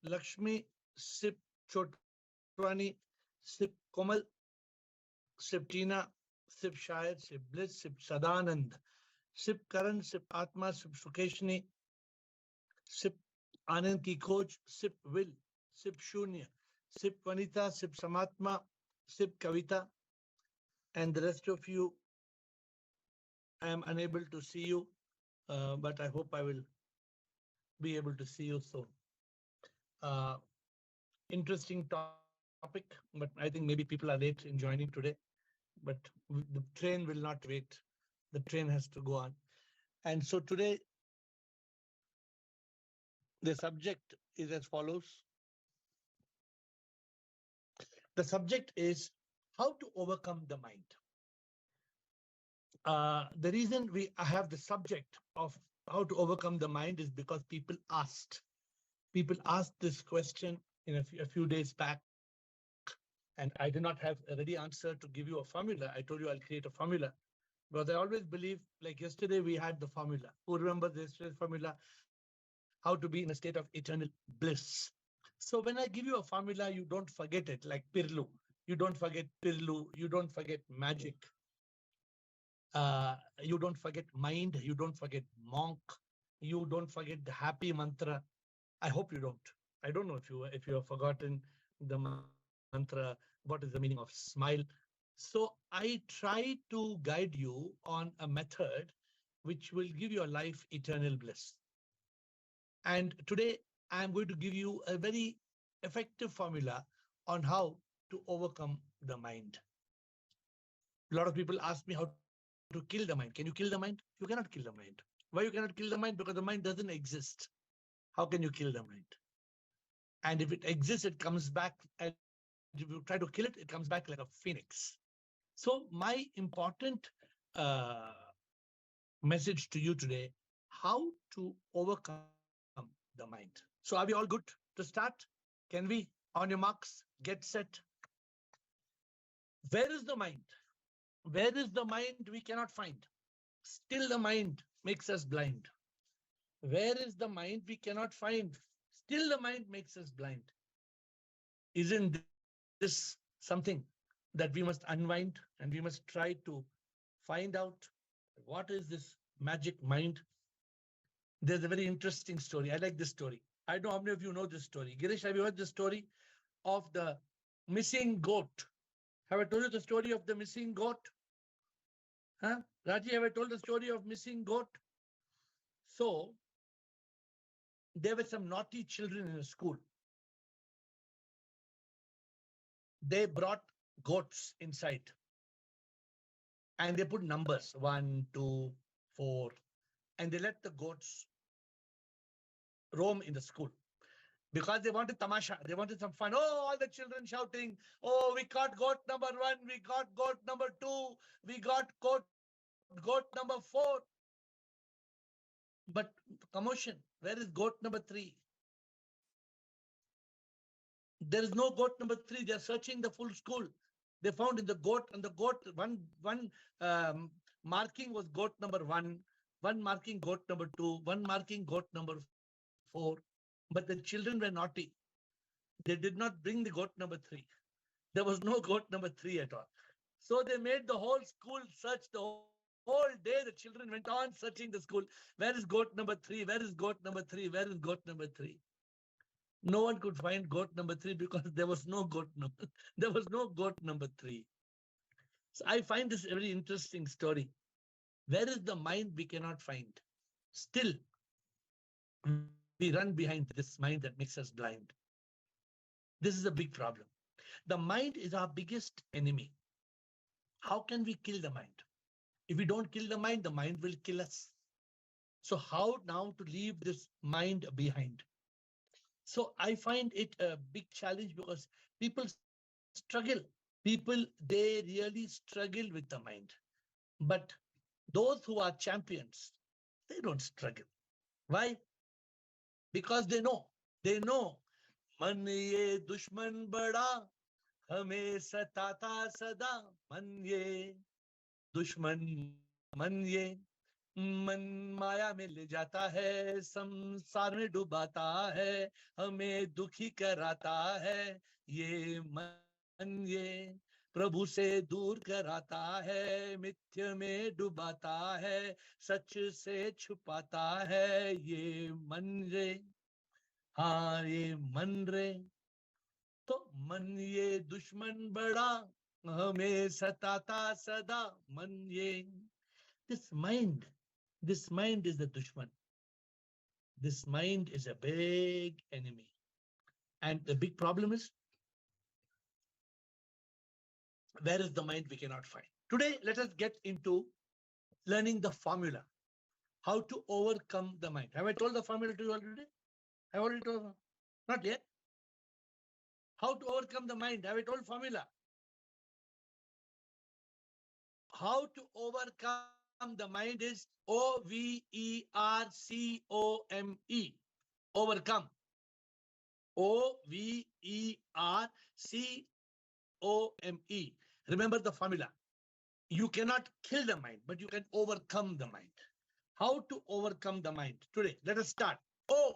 Lakshmi, Sip Chotwani, Sip Komal, Sip Tina, Sip Shayad, Sip Bliss, Sip Sadanand, Sip Karan, Sip Atma, Sip Sukeshni, Sip Anand Ki Khoj, Sip Will, Sip Shunya, Sip Vanita, Sip Samatma, Sip Kavita, and the rest of you. I am unable to see you, but I hope I will be able to see you soon. Uh, Interesting topic, but I think maybe people are late in joining today. But the train will not wait. The train has to go on. And so today, the subject is as follows. The subject is how to overcome the mind. The reason I have the subject of how to overcome the mind is because people asked this question in a few days back, and I did not have a ready answer to give you a formula. I told you I'll create a formula, because I always believe, like yesterday we had the formula. Who remembers yesterday's formula? How to be in a state of eternal bliss. So when I give you a formula, you don't forget it, like Pirlu. You don't forget Pirlu. You don't forget magic. You don't forget mind. You don't forget monk. You don't forget the happy mantra. I hope you don't. I don't know if you have forgotten the mantra. What is the meaning of smile? So I try to guide you on a method which will give your life eternal bliss. And today I am going to give you a very effective formula on how to overcome the mind. A lot of people ask me how to kill the mind. Can you kill the mind? You cannot kill the mind. Why you cannot kill the mind? Because the mind doesn't exist. How can you kill the mind? And if it exists, it comes back. And if you try to kill it, it comes back like a phoenix. So my important uh, message to you today, how to overcome the mind. So are we all good to start? Can we, on your marks, get set? Where is the mind? Where is the mind we cannot find? Still the mind makes us blind. Where is the mind we cannot find? Still the mind makes us blind. Isn't this something that we must unwind and we must try to find out what is this magic mind? There's a very interesting story. I like this story. I don't know how many of you know this story. Girish, have you heard the story of the missing goat? Have I told you the story of the missing goat? Huh? Raji, have I told the story of missing goat? So there were some naughty children in a school. They brought goats inside and they put numbers 1, 2, 4, and they let the goats roam in the school because they wanted tamasha. They wanted some fun. Oh, all the children shouting, oh, we got goat number 1, we got goat number 2, we got goat number 4. But commotion, where is goat number 3? There is no goat number 3. They are searching the full school. They found in the goat, and the goat, one marking was goat number 1, one marking goat number 2, one marking goat number 4. But the children were naughty. They did not bring the goat number 3. There was no goat number 3 at all. So they made the whole school search the whole day. The children went on searching the school. Where is goat number 3? Where is goat number 3? Where is goat number 3? No one could find goat number 3 because there was no goat number. There was no goat number 3. So I find this a very interesting story. Where is the mind we cannot find? Still, we run behind this mind that makes us blind. This is a big problem. The mind is our biggest enemy. How can we kill the mind? If we don't kill the mind will kill us. So how now to leave this mind behind? So I find it a big challenge because people struggle. They really struggle with the mind. But those who are champions, they don't struggle. Why? Because they know, man ye dushman bada, hame satata sada, man ye dushman, man ye मन माया में ले जाता है, संसार में डुबाता है, हमें दुखी कराता है। ये मन ये प्रभु से दूर कराता है, मिथ्य में डुबाता है, सच से छुपाता है। ये मन रे, हाँ ये मन रे, तो मन ये दुश्मन बड़ा हमें सताता सदा। मन ये, this mind is the dushman. This mind is a big enemy. And the big problem is, where is the mind we cannot find? Today, let us get into learning the formula, how to overcome the mind. Have I told the formula to you already? Have I already told? Not yet. How to overcome the mind? Have I told formula? How to overcome the mind is OVERCOME. Overcome. OVERCOME. Remember the formula. You cannot kill the mind, but you can overcome the mind. How to overcome the mind? Today, let us start. O,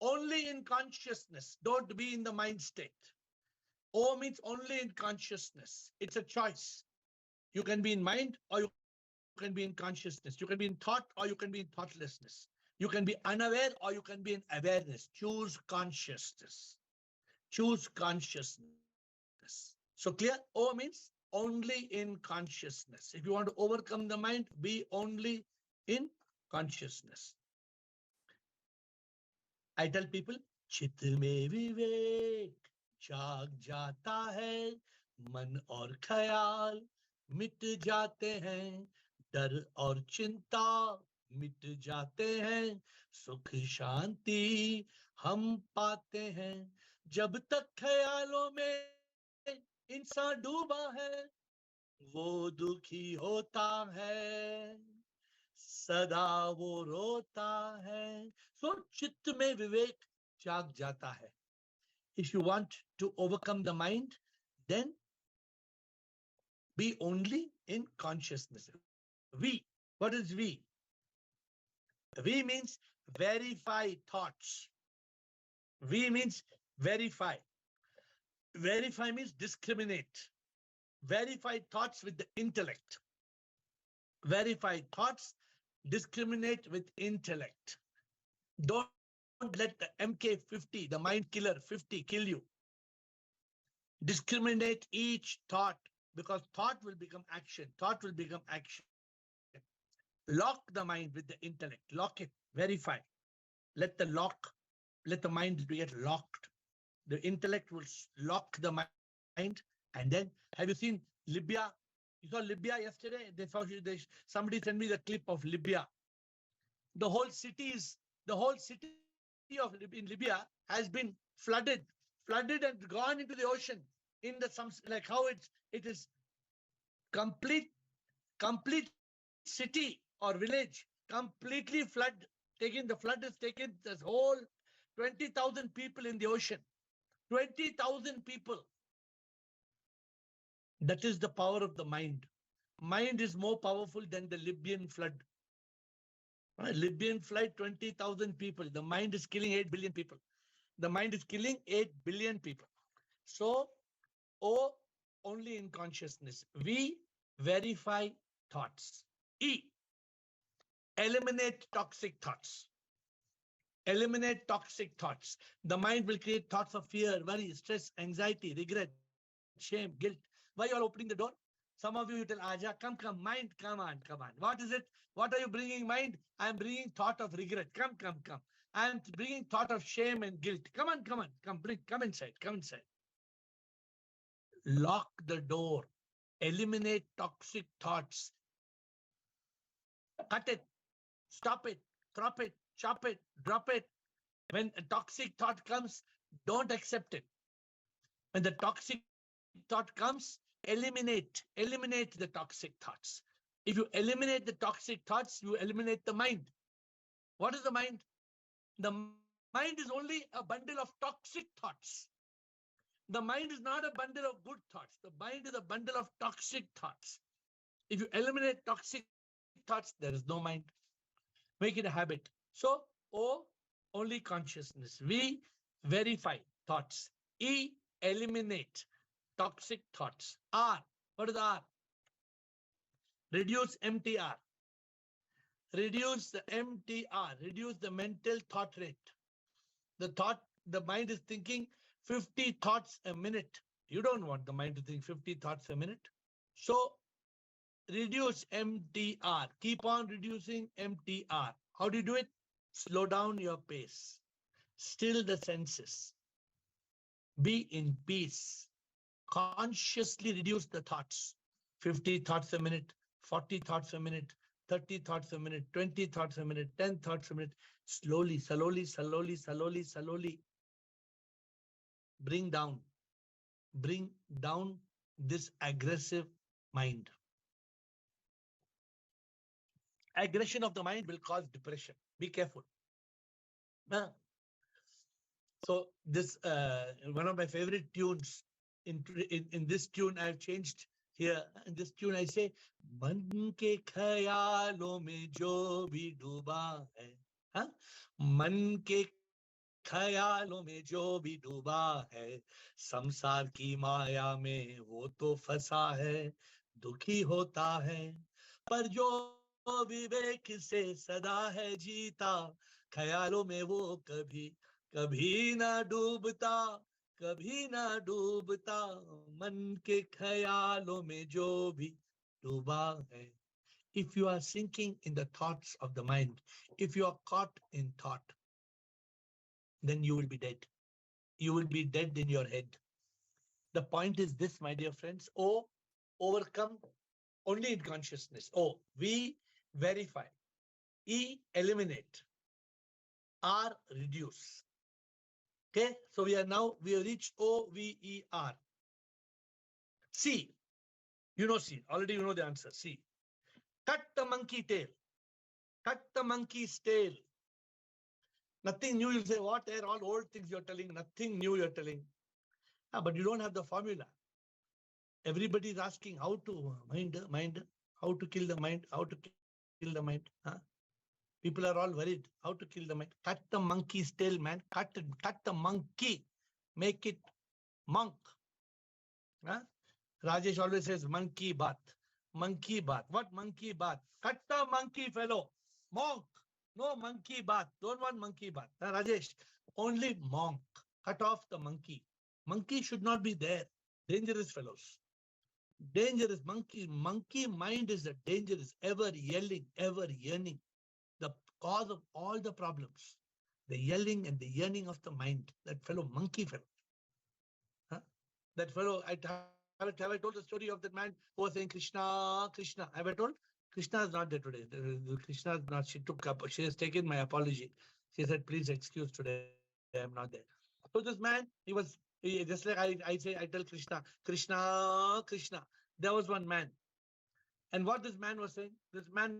only in consciousness. Don't be in the mind state. O means only in consciousness. It's a choice. You can be in mind or you can be in consciousness. You can be in thought or you can be in thoughtlessness. You can be unaware or you can be in awareness. Choose consciousness. Choose consciousness. So clear? O means only in consciousness. If you want to overcome the mind, be only in consciousness. I tell people, चित्त में विवेक जाग जाता है, मन और ख्याल मिट जाते हैं, डर और चिंता मिट जाते हैं, सुख शांति हम पाते हैं। जब तक ख्यालों में इंसान डूबा है, वो दुखी होता है, सदा वो रोता है। So चित्त में विवेक जाग जाता है. If you want to overcome the mind, then be only in consciousness. We, what is we? We means verify thoughts. We means verify. Verify means discriminate. Verify thoughts with the intellect. Verify thoughts, discriminate with intellect. Don't let the MK50, the mind killer 50, kill you. Discriminate each thought, because thought will become action. Thought will become action. Lock the mind with the intellect. Lock it. Verify. Let the mind get locked. The intellect will lock the mind. And then, have you seen Libya? You saw Libya yesterday? Somebody sent me the clip of Libya. The whole city of in Libya has been flooded and gone into the ocean. In the like how it is complete city or village completely the flood has taken this whole 20,000 people in the ocean. 20,000 people. That is the power of the mind. Mind is more powerful than the Libyan flood. Libyan flood, 20,000 people. The mind is killing 8 billion people. The mind is killing 8 billion people. So, O, only in consciousness. V, verify thoughts. E, eliminate toxic thoughts. Eliminate toxic thoughts. The mind will create thoughts of fear, worry, stress, anxiety, regret, shame, guilt. Why are you all opening the door? Some of you tell, Aja, come, mind, come on. What is it? What are you bringing, mind? I am bringing thought of regret. Come. I am bringing thought of shame and guilt. Come on. Come inside. Lock the door. Eliminate toxic thoughts. Cut it. Stop it. Crop it. Chop it. Drop it. When a toxic thought comes, don't accept it. When the toxic thought comes, eliminate the toxic thoughts. If you eliminate the toxic thoughts, you eliminate the mind. What is the mind? The mind is only a bundle of toxic thoughts. The mind is not a bundle of good thoughts. The mind is a bundle of toxic thoughts. If you eliminate toxic thoughts, thoughts, there is no mind. Make it a habit. So O, only consciousness. V, verify thoughts. E, eliminate toxic thoughts. R, what is R? Reduce MTR. Reduce the MTR. Reduce the mental thought rate. The mind is thinking 50 thoughts a minute. You don't want the mind to think 50 thoughts a minute. So reduce MTR. Keep on reducing MTR. How do you do it? Slow down your pace. Still the senses. Be in peace. Consciously reduce the thoughts. 50 thoughts a minute, 40 thoughts a minute, 30 thoughts a minute, 20 thoughts a minute, 10 thoughts a minute. Slowly, slowly, slowly, slowly, slowly. Bring down this aggressive mind. Aggression of the mind will cause depression. Be careful. So this one of my favorite tunes. In this tune I've changed here. In this tune I say, Man ke khayalon mein jo bhi duba hai, man ke khayalon mein jo bhi duba hai, samsar ki maya mein wo to fasa hai, dukhi hota hai, par jo vivek se sada hai jeeta, khayalon mein wo kabhi na डूबता, कभी ना डूबता, मन के ख्यालों में जो भी डूबा है. If you are sinking in the thoughts of the mind, if you are caught in thought, then you will be dead. You will be dead in your head. The point is this, my dear friends. O, overcome only in consciousness. O, V, verify. E, eliminate. R, reduce. Okay, so we have reached O, V, E, R. C, you know C, already you know the answer. C, cut the monkey tail. Cut the monkey's tail. Nothing new. You'll say, what are all old things you're telling? Nothing new you're telling. But you don't have the formula. Everybody is asking how to mind, how to kill the mind, how to kill the mind. People are all worried. How to kill the mind? Cut the monkey's tail, man. Cut the monkey. Make it monk. Rajesh always says monkey bath. Monkey bath. What monkey bath? Cut the monkey, fellow. Monk. No monkey bath. Don't want monkey bath. Rajesh, only monk. Cut off the monkey. Monkey should not be there. Dangerous fellows. Dangerous monkey. Monkey mind is a dangerous, ever yelling, ever yearning. The cause of all the problems. The yelling and the yearning of the mind. That fellow, monkey fellow. That fellow, have I told the story of that man who was saying Krishna, Krishna? Have I told? Krishna is not there today. Krishna is not. She has taken my apology. She said, please excuse today. I am not there. So this man, just like I tell Krishna, Krishna, Krishna. There was one man. And what this man was saying, this man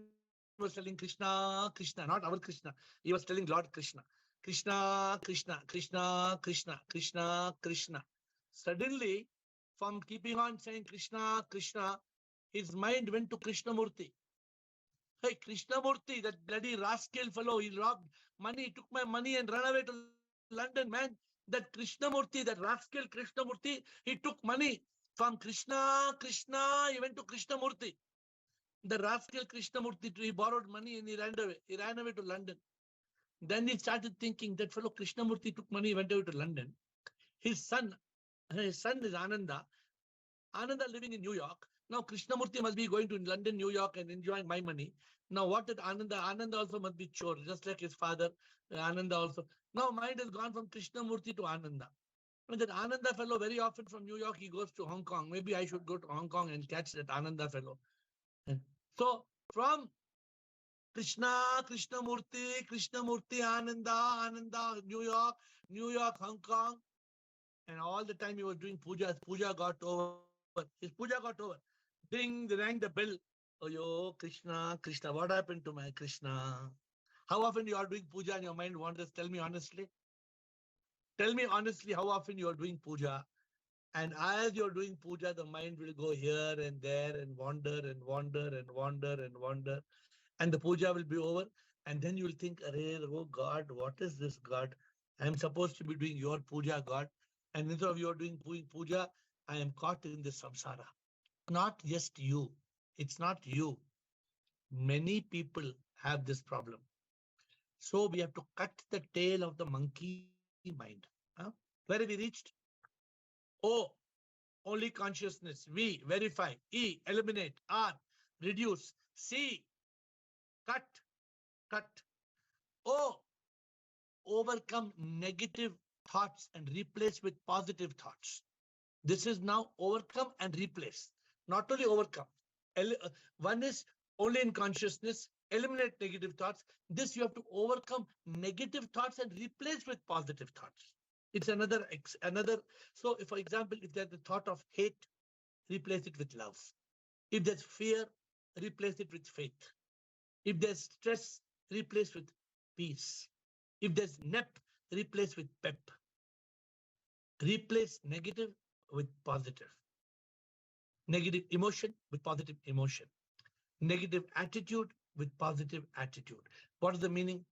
was telling Krishna, Krishna, not our Krishna. He was telling Lord Krishna, Krishna, Krishna, Krishna, Krishna, Krishna, Krishna. Suddenly, from keeping on saying Krishna, Krishna, his mind went to Krishnamurti. Hey, Krishnamurti, that bloody rascal fellow, he robbed money, he took my money and ran away to London, man. That Krishnamurti, that rascal Krishnamurti, he took money from Krishna, Krishna, he went to Krishnamurti. The rascal Krishnamurti, he borrowed money and he ran away. He ran away to London. Then he started thinking that fellow Krishnamurti took money, went away to London. His son is Ananda. Ananda living in New York. Now Krishnamurti must be going to London, New York and enjoying my money. Now what did Ananda? Ananda also must be chore, just like his father. Ananda also. Now mind has gone from Krishnamurti to Ananda. And that Ananda fellow, very often from New York, he goes to Hong Kong. Maybe I should go to Hong Kong and catch that Ananda fellow. So from Krishna, Krishnamurti, Krishnamurti, Ananda, New York, Hong Kong. And all the time he was doing puja. His puja got over. His puja got over. Ding, they rang the bell. Oh, yo, Krishna, Krishna, what happened to my Krishna? How often you are doing puja and your mind wanders? Tell me honestly. Tell me honestly how often you are doing puja. And as you're doing puja, the mind will go here and there and wander and wander and wander and wander. and the puja will be over. And then you will think, oh God, what is this God? I am supposed to be doing your puja, God. And instead of you doing puja, I am caught in this samsara. Not just you. It's not you. Many people have this problem. So we have to cut the tail of the monkey mind. Huh? Where have we reached? O, only consciousness. V, verify. E, eliminate. R, reduce. C, cut, cut. O, overcome negative thoughts and replace with positive thoughts. This is now overcome and replace. Not only overcome. One is only in consciousness, eliminate negative thoughts. This you have to overcome negative thoughts and replace with positive thoughts. It's another. So if, for example, if there's the thought of hate, replace it with love. If there's fear, replace it with faith. If there's stress, replace with peace. If there's nep, replace with pep. Replace negative with positive. Negative emotion with positive emotion. Negative attitude with positive attitude. What is the meaning?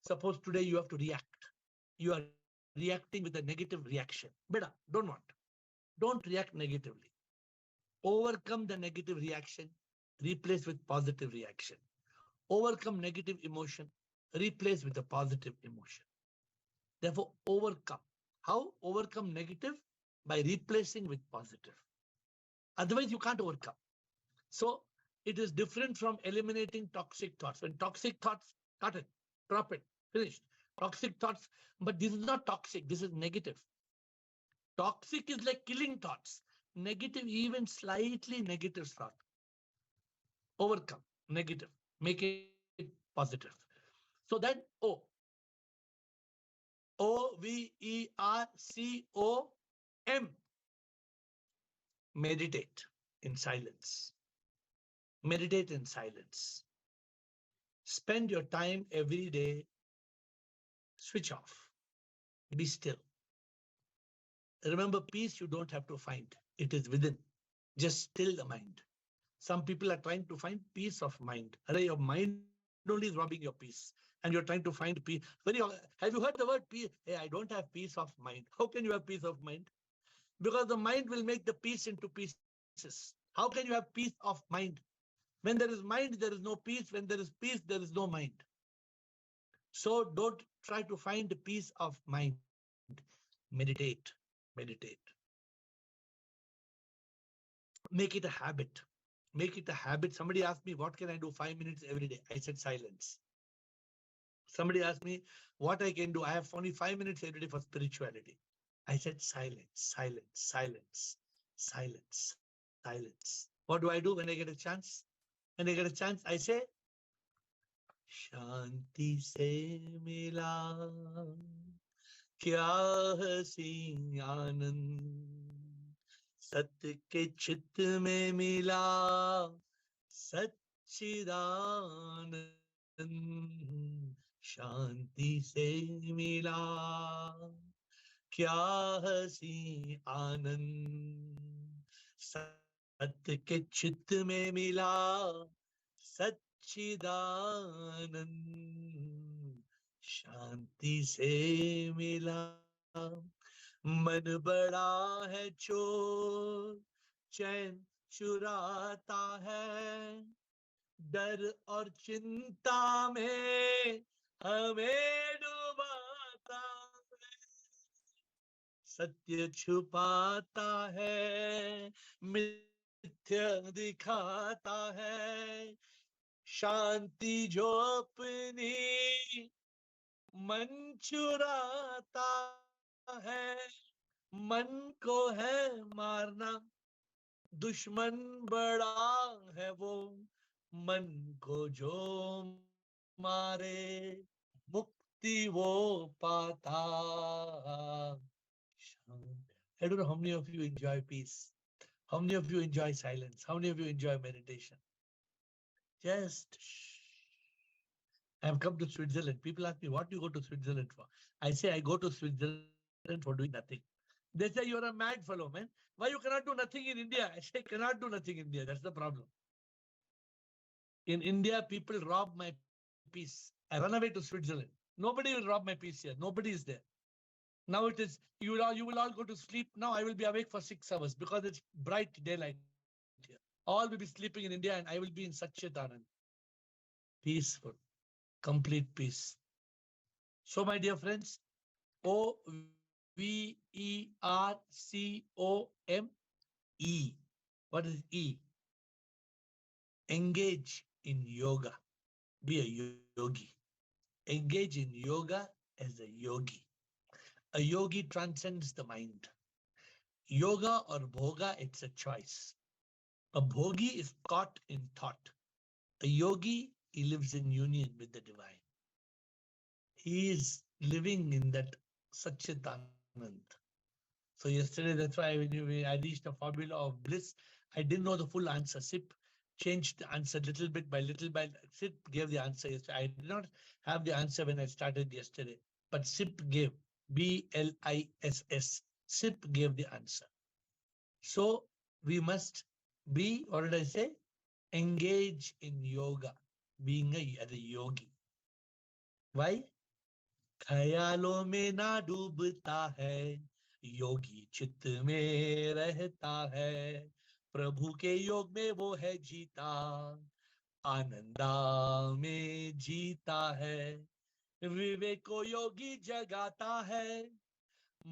Suppose today you have to react. You are reacting with a negative reaction. Beda, don't want. Don't react negatively. Overcome the negative reaction, replace with positive reaction. Overcome negative emotion, replace with a positive emotion. Therefore, overcome. How? Overcome negative? By replacing with positive. Otherwise, you can't overcome. So it is different from eliminating toxic thoughts. When toxic thoughts, cut it, drop it, finished. Toxic thoughts, but this is not toxic, this is negative. Toxic is like killing thoughts. Negative, even slightly negative thought. Overcome negative, make it positive. So then OVERCOM. Meditate in silence. Meditate in silence. Spend your time every day. Switch off. Be still. Remember, peace you don't have to find. It is within. Just still the mind. Some people are trying to find peace of mind. Your mind only is robbing your peace. And you're trying to find peace. Have you heard the word peace? Hey, I don't have peace of mind. How can you have peace of mind? Because the mind will make the peace into pieces. How can you have peace of mind? When there is mind, there is no peace. When there is peace, there is no mind. So don't try to find the peace of mind. Meditate, meditate. Make it a habit. Make it a habit. Somebody asked me, what can I do 5 minutes every day? I said silence. Somebody asked me what I can do. I have only 5 minutes every day for spirituality. I said silence, silence, silence, silence, silence. What do I do when I get a chance? When I get a chance, I say, Shanti se mila, kya hasi anand, sat ke chit mein mila, सच्चिदानंद शांति से मिला क्या हसी आनंद सत्य के चित्त में मिला सच्चिदानंद शांति से मिला मन बड़ा है चोर चैन चुराता है डर और चिंता में हमें डुबाता है सत्य छुपाता है मिथ्या दिखाता है शांति जो अपनी मन चुराता है मन को है मारना दुश्मन बड़ा है वो मन को जो मारे मुक्ति वो पाता. I don't know how many of you enjoy peace. How many of you enjoy silence? How many of you enjoy meditation? Just I have come to Switzerland. People ask me, what do you go to Switzerland for? I say, I go to Switzerland for doing nothing. They say, you're a mad fellow, man. Why you cannot do nothing in India? I say, cannot do nothing in India. That's the problem. In India, people rob my peace. I run away to Switzerland. Nobody will rob my peace here. Nobody is there. Now it is you will all go to sleep. Now I will be awake for 6 hours because it's bright daylight here. All will be sleeping in India and I will be in Satchitanand. Peaceful, complete peace. So, my dear friends, OVERCOME. What is E? Engage in yoga. Be a yogi. Engage in yoga as a yogi. A yogi transcends the mind. Yoga or bhoga, it's a choice. A bhogi is caught in thought. A yogi, he lives in union with the divine. He is living in that Satchitanand. So yesterday, that's why I reached a formula of bliss. I didn't know the full answer. SIP changed the answer little bit by little by. SIP gave the answer yesterday. I did not have the answer when I started yesterday, but SIP gave BLISS. SIP gave the answer. So we must be, what did I say? Engage in yoga, being as a yogi. Why? ख्यालों में ना डूबता है योगी चित्त में रहता है प्रभु के योग में वो है जीता आनंदा में जीता है विवेक को योगी जगाता है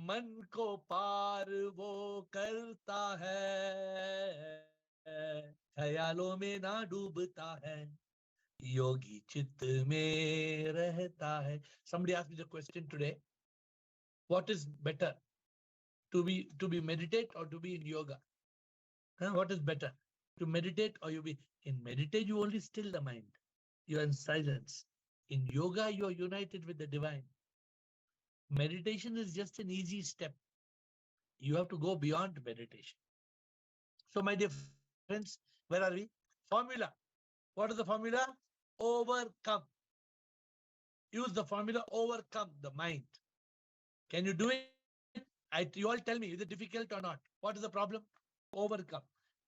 मन को पार वो करता है ख्यालों में ना डूबता है योगी चित्त में रहता है. Somebody asked me the question today, what is better, to be meditate or to be in yoga? What is better, to meditate or you be in meditate? You only still the mind, you are in silence. In yoga you are united with the divine. Meditation is just an easy step. You have to go beyond meditation. So my dear friends, where are we? Formula. What is the formula? Overcome. Use the formula, overcome the mind. Can you do it? You all tell me, is it difficult or not? What is the problem? Overcome.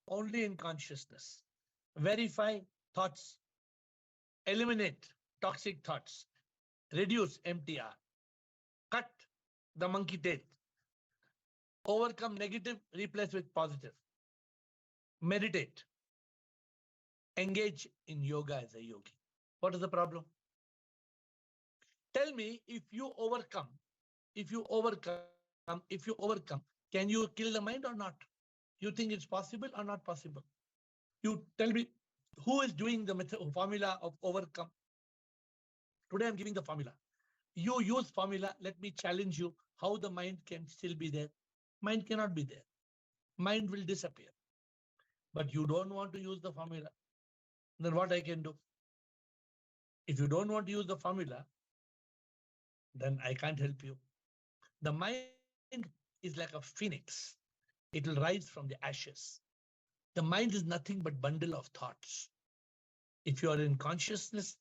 Only in consciousness. Verify thoughts. Eliminate toxic thoughts. Reduce MTR. Cut the monkey tail. Overcome negative, replace with positive. Meditate. Engage in yoga as a yogi. What is the problem? Tell me, if you overcome, can you kill the mind or not? You think it's possible or not possible? You tell me, who is doing the formula of overcome? Today I'm giving the formula. You use formula. Let me challenge you how the mind can still be there. Mind cannot be there. Mind will disappear. But you don't want to use the formula. Then what I can do? If you don't want to use the formula, then I can't help you. The mind is like a phoenix. It will rise from the ashes. The mind is nothing but bundle of thoughts. If you are in consciousness,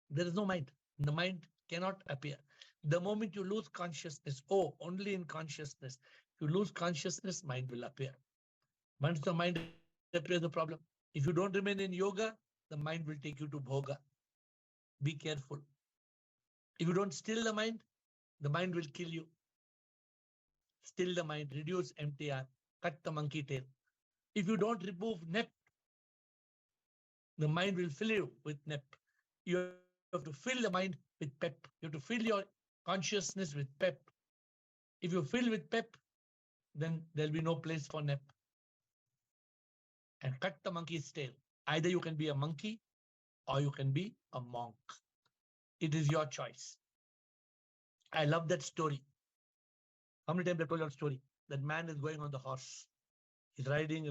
there is no mind. The mind cannot appear. The moment you lose consciousness, only in consciousness, you lose consciousness, mind will appear. Once the mind appears, the problem. If you don't remain in yoga, the mind will take you to bhoga. Be careful. If you don't still the mind will kill you. Still the mind, reduce MTR, cut the monkey tail. If you don't remove NEP, the mind will fill you with NEP. You have to fill the mind with PEP. You have to fill your consciousness with PEP. If you fill with PEP, then there'll be no place for NEP. And cut the monkey's tail. Either you can be a monkey or you can be a monk. It is your choice. I love that story. How many times I told you that story? That man is going on the horse. He's riding.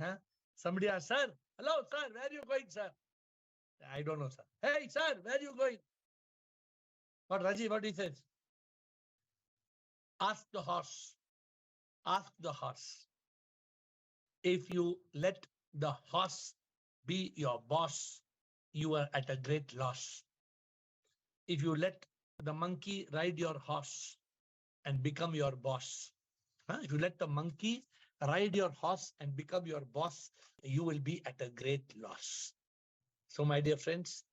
Huh? Somebody asks, sir, hello, sir, where are you going, sir? I don't know, sir. Hey, sir, where are you going? What Raji, what he says? Ask the horse. Ask the horse. If you let the horse be your boss, you are at a great loss. If you let the monkey ride your horse and become your boss, if you let the monkey ride your horse and become your boss, you will be at a great loss. So, my dear friends,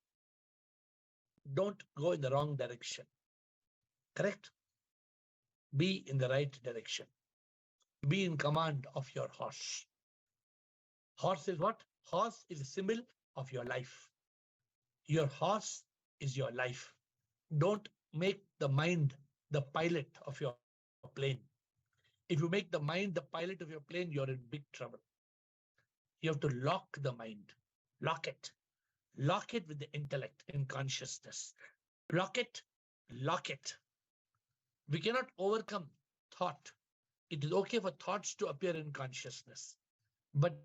don't go in the wrong direction. Correct? Be in the right direction. Be in command of your horse. Horse is what? Horse is a symbol of your life. Your horse is your life. Don't make the mind the pilot of your plane. If you make the mind the pilot of your plane, you're in big trouble. You have to lock the mind. Lock it. Lock it with the intellect in consciousness. Lock it. Lock it. We cannot overcome thought. It is okay for thoughts to appear in consciousness. But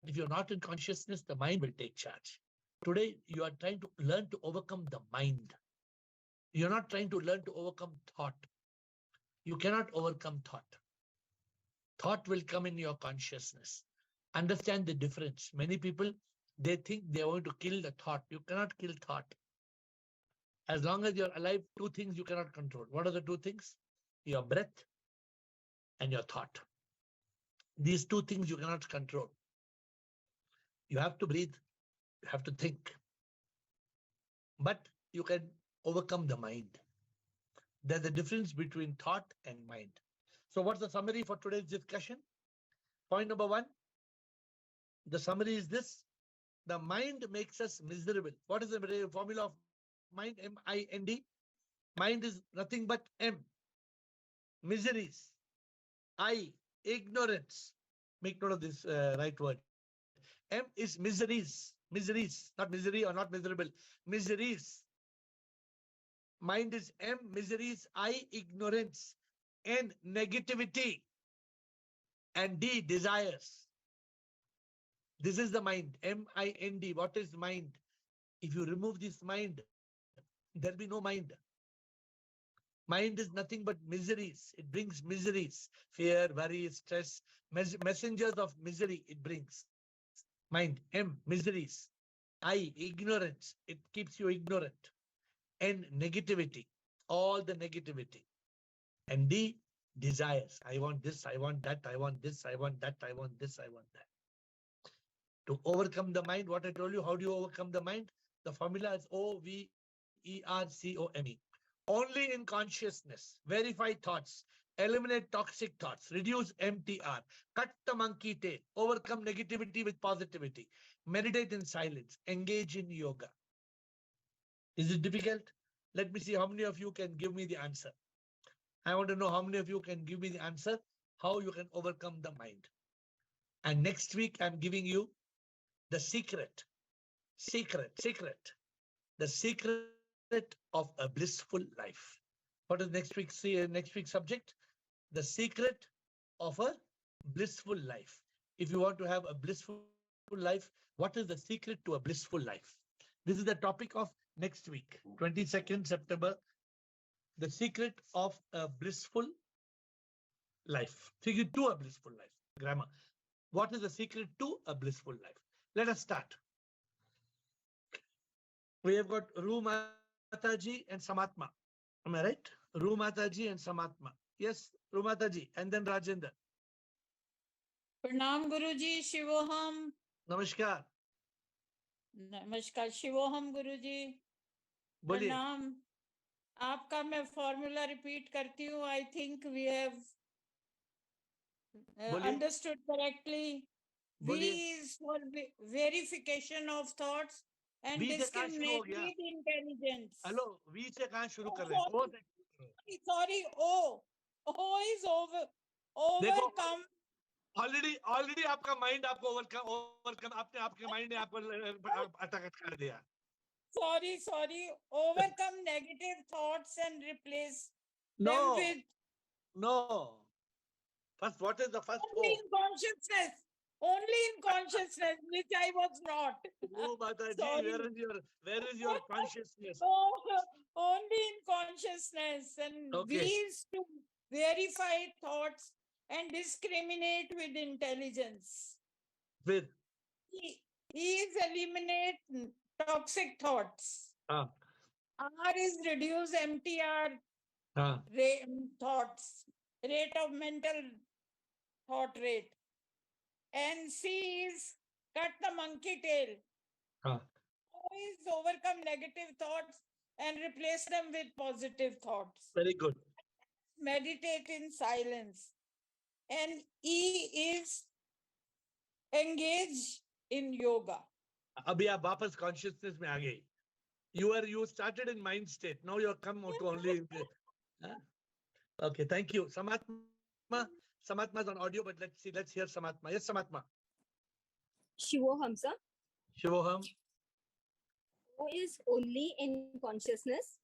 if you're not in consciousness, the mind will take charge. Today, you are trying to learn to overcome the mind. You're not trying to learn to overcome thought. You cannot overcome thought. Thought will come in your consciousness. Understand the difference. Many people, they think they want to kill the thought. You cannot kill thought. As long as you're alive, two things you cannot control. What are the two things? Your breath and your thought. These two things you cannot control. You have to breathe. You have to think. But you can overcome the mind. There's a difference between thought and mind. So what's the summary for today's discussion? Point number one, the summary is this. The mind makes us miserable. What is the formula of mind? M-I-N-D. Mind is nothing but M. Miseries. I. Ignorance. Make note of this right word. M is miseries. Miseries. Not misery or not miserable. Miseries. Mind is M. Miseries. I. Ignorance. N. Negativity. And D. Desires. This is the mind. M-I-N-D. What is mind? If you remove this mind, there'll be no mind. Mind is nothing but miseries. It brings miseries, fear, worry, stress, messengers of misery it brings. Mind, M, miseries. I, ignorance. It keeps you ignorant. N, negativity. All the negativity. And D, desires. I want this, I want that, I want this, I want that, I want this, I want that. To overcome the mind, what I told you, how do you overcome the mind? The formula is OVERCOME. Only in consciousness, verify thoughts, eliminate toxic thoughts, reduce MTR, cut the monkey tail, overcome negativity with positivity, meditate in silence, engage in yoga. Is it difficult? Let me see how many of you can give me the answer. I want to know how many of you can give me the answer, how you can overcome the mind. And next week, I'm giving you the secret, the secret of a blissful life. What is next week's subject? The secret of a blissful life. If you want to have a blissful life, what is the secret to a blissful life? This is the topic of next week, 22nd September. The secret of a blissful life. Secret to a blissful life. Grammar. What is the secret to a blissful life? Let us start. We have got Ru Mataji and Samatma. Am I right? Ru Mataji and Samatma. Yes, Ru Mataji and then Rajendra. प्रणाम गुरुजी शिवोहम. Namaskar. नमस्कार शिवोहम गुरुजी. बोलिए. प्रणाम. आपका मैं formula repeat करती हूँ. I think we have understood correctly. V is for verification of thoughts and discriminate with intelligence. Hello, V से कहाँ शुरू कर रहे हैं? Sorry, O. O is overcome. Already आपका mind आपको overcome आपके mind ने आपको अटक कर दिया. Sorry. Overcome negative thoughts and replace them with. No. First, what is the first? Only in consciousness, which I was not. Oh, Mataji, where is your consciousness? Only in consciousness, and Okay. we is to verify thoughts and discriminate with intelligence. With? He is eliminate toxic thoughts. R is reduce MTR thoughts, rate of mental thought rate. And C is cut the monkey tail. Always overcome negative thoughts and replace them with positive thoughts. Very good. Meditate in silence. And E is engage in yoga. अभी आप वापस consciousness में आ गई. You started in mind state. Now you're come to only. Huh? Okay, thank you. Samatma. Samatma is on audio, but let's see. Let's hear Samatma. Yes, Samatma. Shivoham, sir. Shivoham. O is only in consciousness.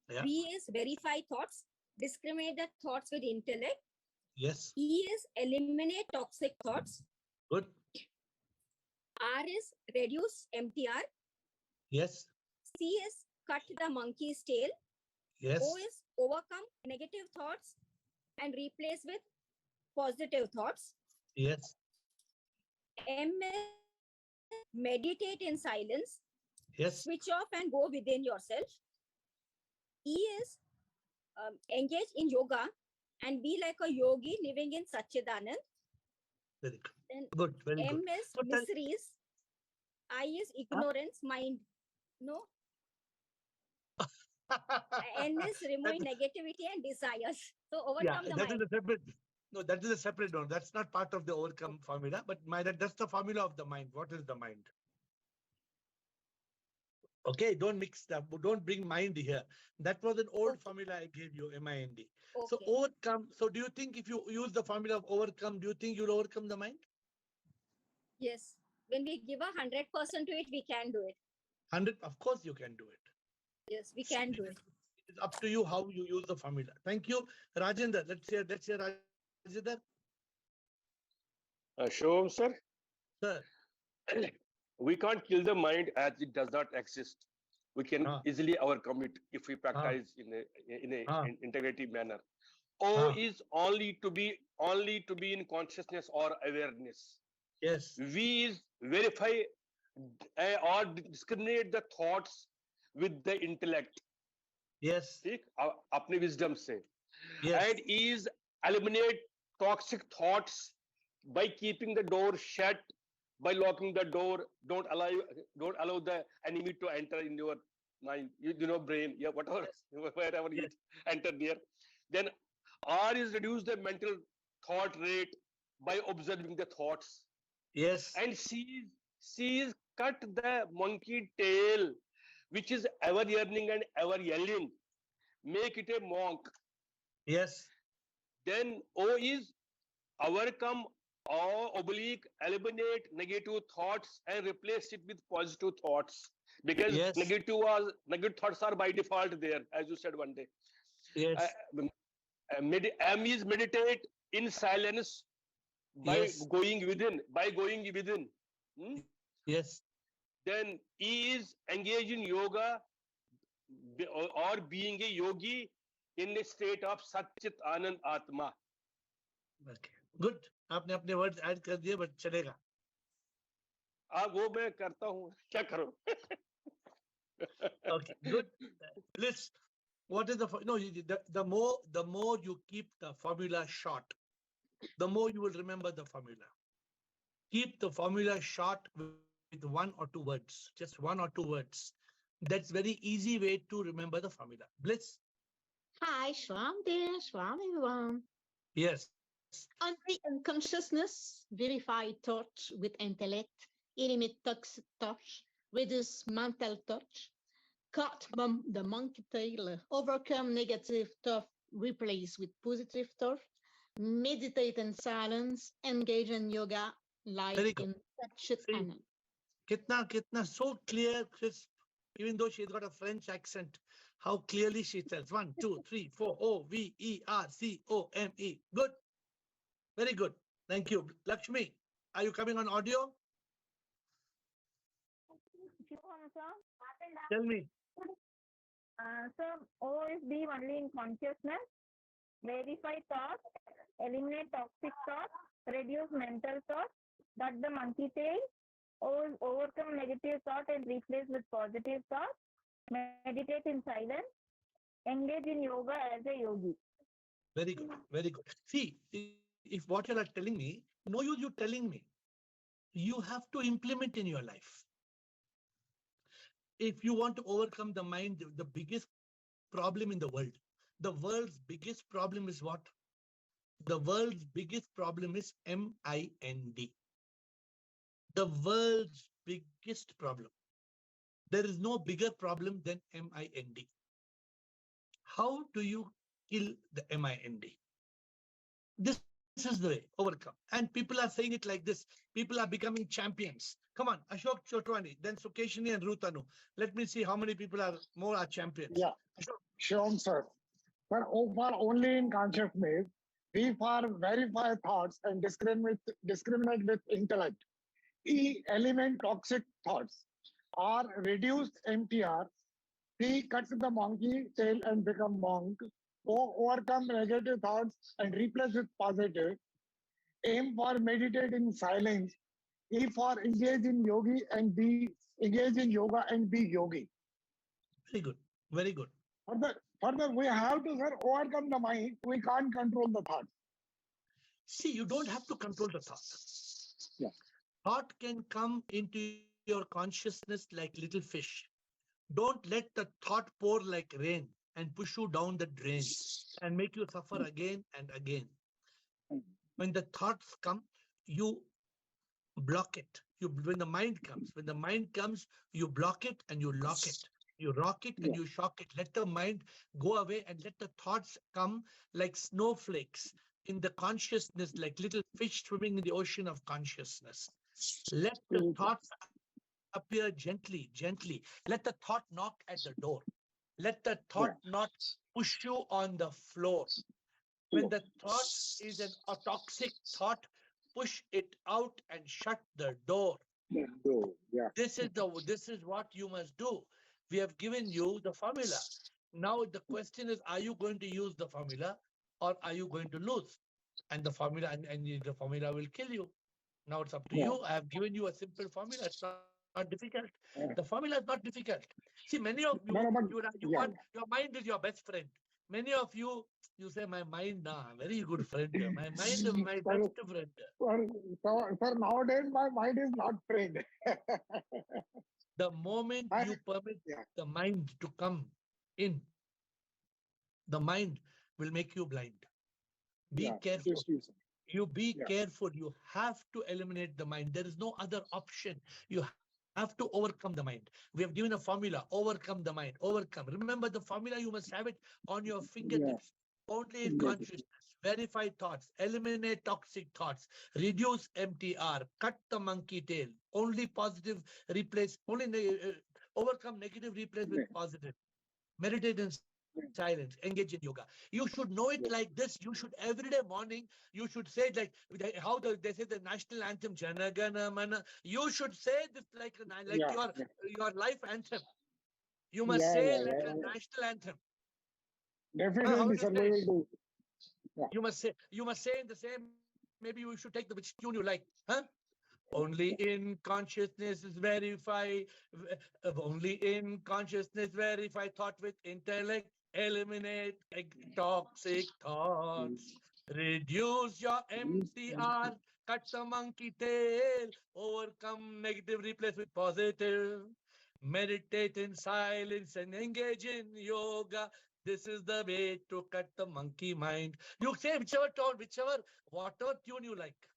Yeah. B is verify thoughts, discriminate the thoughts with intellect. Yes. E is eliminate toxic thoughts. Good. R is reduce MTR. Yes. C is cut the monkey's tail. Yes. O is overcome negative thoughts and replace with positive thoughts. Yes. M is meditate in silence. Yes. Switch off and go within yourself. E is engage in yoga and be like a yogi living in Satchidanand. Very good. Then Good. Very M good. is So tell- miseries. I is ignorance, mind. No. N is remove negativity and desires. So Yeah, overcome the that is mind. a separate. No, that is a separate one. That's not part of the overcome formula, but that's the formula of the mind. What is the mind? Okay, don't mix that. Don't bring mind here. That was an old Okay. formula I gave you, MIND. Okay. So overcome. So do you think if you use the formula of overcome, do you think you'll overcome the mind? Yes. When we give 100% to it, we can do it. 100, of course you can do it. Yes, we can do it. It's up to you how you use the formula. Thank you, Rajendra. Let's hear Rajendra. Shivam, sir. Sir. We can't kill the mind as it does not exist. We can easily overcome it if we practice in an integrative manner. O is only to be in consciousness or awareness. Yes. V is verify or discriminate the thoughts with the intellect. Yes. ठीक अपने wisdom से. Yes. And E is eliminate toxic thoughts by keeping the door shut, by locking the door. Don't allow the enemy to enter in your mind, brain, yeah, whatever, wherever Yes. you enter there. Then R is reduce the mental thought rate by observing the thoughts. Yes. And C is cut the monkey tail, which is ever yearning and ever yelling. Make it a monk. Yes. Then O is overcome or eliminate negative thoughts and replace it with positive thoughts, because Yes. negative thoughts are by default there, as you said one day. Yes. M is meditate in silence by going within. Yes. Then E is engage in yoga or being a yogi in a state of Satchit Anand Atma. Okay. Good. आपने अपने words add कर दिए, but चलेगा. वो मैं करता हूँ, क्या करूँ? Okay. Good. Bliss. What is the more you keep the formula short, the more you will remember the formula. Keep the formula short with 1 or 2 words, just 1 or 2 words. That's very easy way to remember the formula. Bliss. Hi, Shwam there, Shwam everyone. Yes. Only unconsciousness, verify thoughts with intellect, eliminate toxic thoughts, reduce mental thoughts, cut the monkey tail, overcome negative thought, replace with positive thought, meditate in silence, engage in yoga, like in Satchit Anand. Kitna, so clear, crisp, even though she's got a French accent, how clearly she tells 1, 2, 3, 4, OVERCOME. Good. Very good. Thank you. Lakshmi, are you coming on audio? Tell me. So O is be only in consciousness, verify thoughts, eliminate toxic thoughts, reduce mental thoughts, cut the monkey tail, overcome negative thought and replace with positive thoughts, meditate in silence, engage in yoga as a yogi. Very good. Very good. See, if what you are telling me, no use you telling me. You have to implement in your life. If you want to overcome the mind, the biggest problem in the world's biggest problem is what? The world's biggest problem is MIND. The world's biggest problem. There is no bigger problem than MIND. How do you kill the MIND? This is the way, overcome. And people are saying it like this. People are becoming champions. Come on, Ashok Chotwani, then Sukeshini and Rutanu. Let me see how many people are champions. Yeah, Ashok. sure, sir. But for only in consciousness, we for verify thoughts and discriminate with intellect. E element toxic thoughts. R reduce MTR. P cuts the monkey tail and become monk. O overcome negative thoughts and replace with positive. Aim for meditate in silence. E for engage in yogi and be engage in yoga and be yogi. Very good. Very good. Further, we have to, sir, overcome the mind. We can't control the thought. See, you don't have to control the thought. Yeah. Thought can come into your consciousness like little fish. Don't let the thought pour like rain and push you down the drain and make you suffer again and again. When the thoughts come, you block it. When the mind comes, you block it and you lock it. You rock it and you shock it. Let the mind go away and let the thoughts come like snowflakes in the consciousness, like little fish swimming in the ocean of consciousness. Let the thoughts appear gently. Let the thought knock at the door. Let the thought not push you on the floor. When the thought is a toxic thought, push it out and shut the door. This is what you must do. We have given you the formula. Now the question is, are you going to use the formula or are you going to lose? And the formula the formula will kill you. Now it's up to you. I have given you a simple formula. It's not difficult. The formula is not difficult. See, many of you, your mind is your best friend. Many of you say, my mind, very good friend. My mind is my best friend. Sir, nowadays my mind is not friend. The moment you permit the mind to come in, the mind will make you blind. Be careful. You be careful. You have to eliminate the mind. There is no other option. You have to overcome the mind. We have given a formula, overcome the mind, overcome. Remember the formula, you must have it on your fingertips. Only in consciousness. Verify thoughts, eliminate toxic thoughts, reduce MTR, cut the monkey tail. Only positive replace, overcome negative, replace with positive. Meditate in silence, engage in yoga. You should know it like this. You should every day morning, you should say it like how they say the national anthem, Jana Gana Mana. You should say this like your life anthem. You must say like a national anthem. Definitely, sir, we will do. You must say in the same, maybe you should take which tune you like. Only in consciousness is verify, only in consciousness verify thought with intellect, eliminate toxic thoughts, reduce your MTR, cut the monkey tail, overcome negative, replace with positive, meditate in silence and engage in yoga. This is the way to cut the monkey mind. You say whichever tone, whatever tune you like.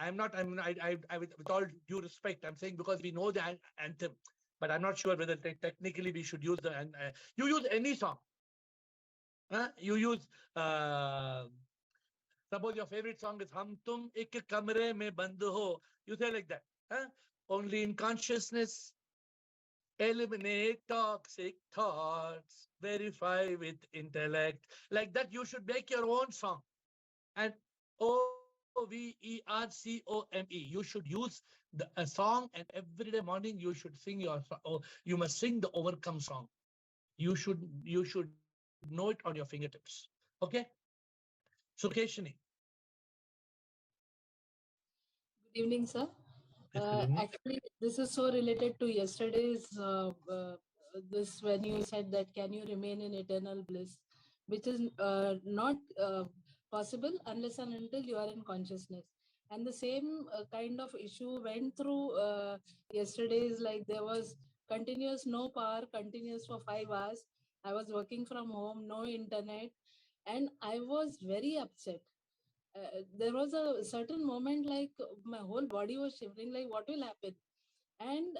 With all due respect, I'm saying because we know the anthem, but I'm not sure whether technically we should use you use any song. You use, suppose your favorite song is Hum Tum Ek Kamre Mein Band Ho. You say like that. Only in consciousness, eliminate toxic thoughts, verify with intellect. Like that, you should make your own song. And OVERCOME. You should use a song, and every day morning you should sing you must sing the overcome song. You should know it on your fingertips. Okay? Sukeshini. Good evening, sir. Actually, this is so related to yesterday's this when you said that can you remain in eternal bliss, which is not possible unless and until you are in consciousness. And the same kind of issue went through yesterday's, like there was continuous no power, continuous for 5 hours. I was working from home, no internet, and I was very upset. There was a certain moment like my whole body was shivering, like what will happen? And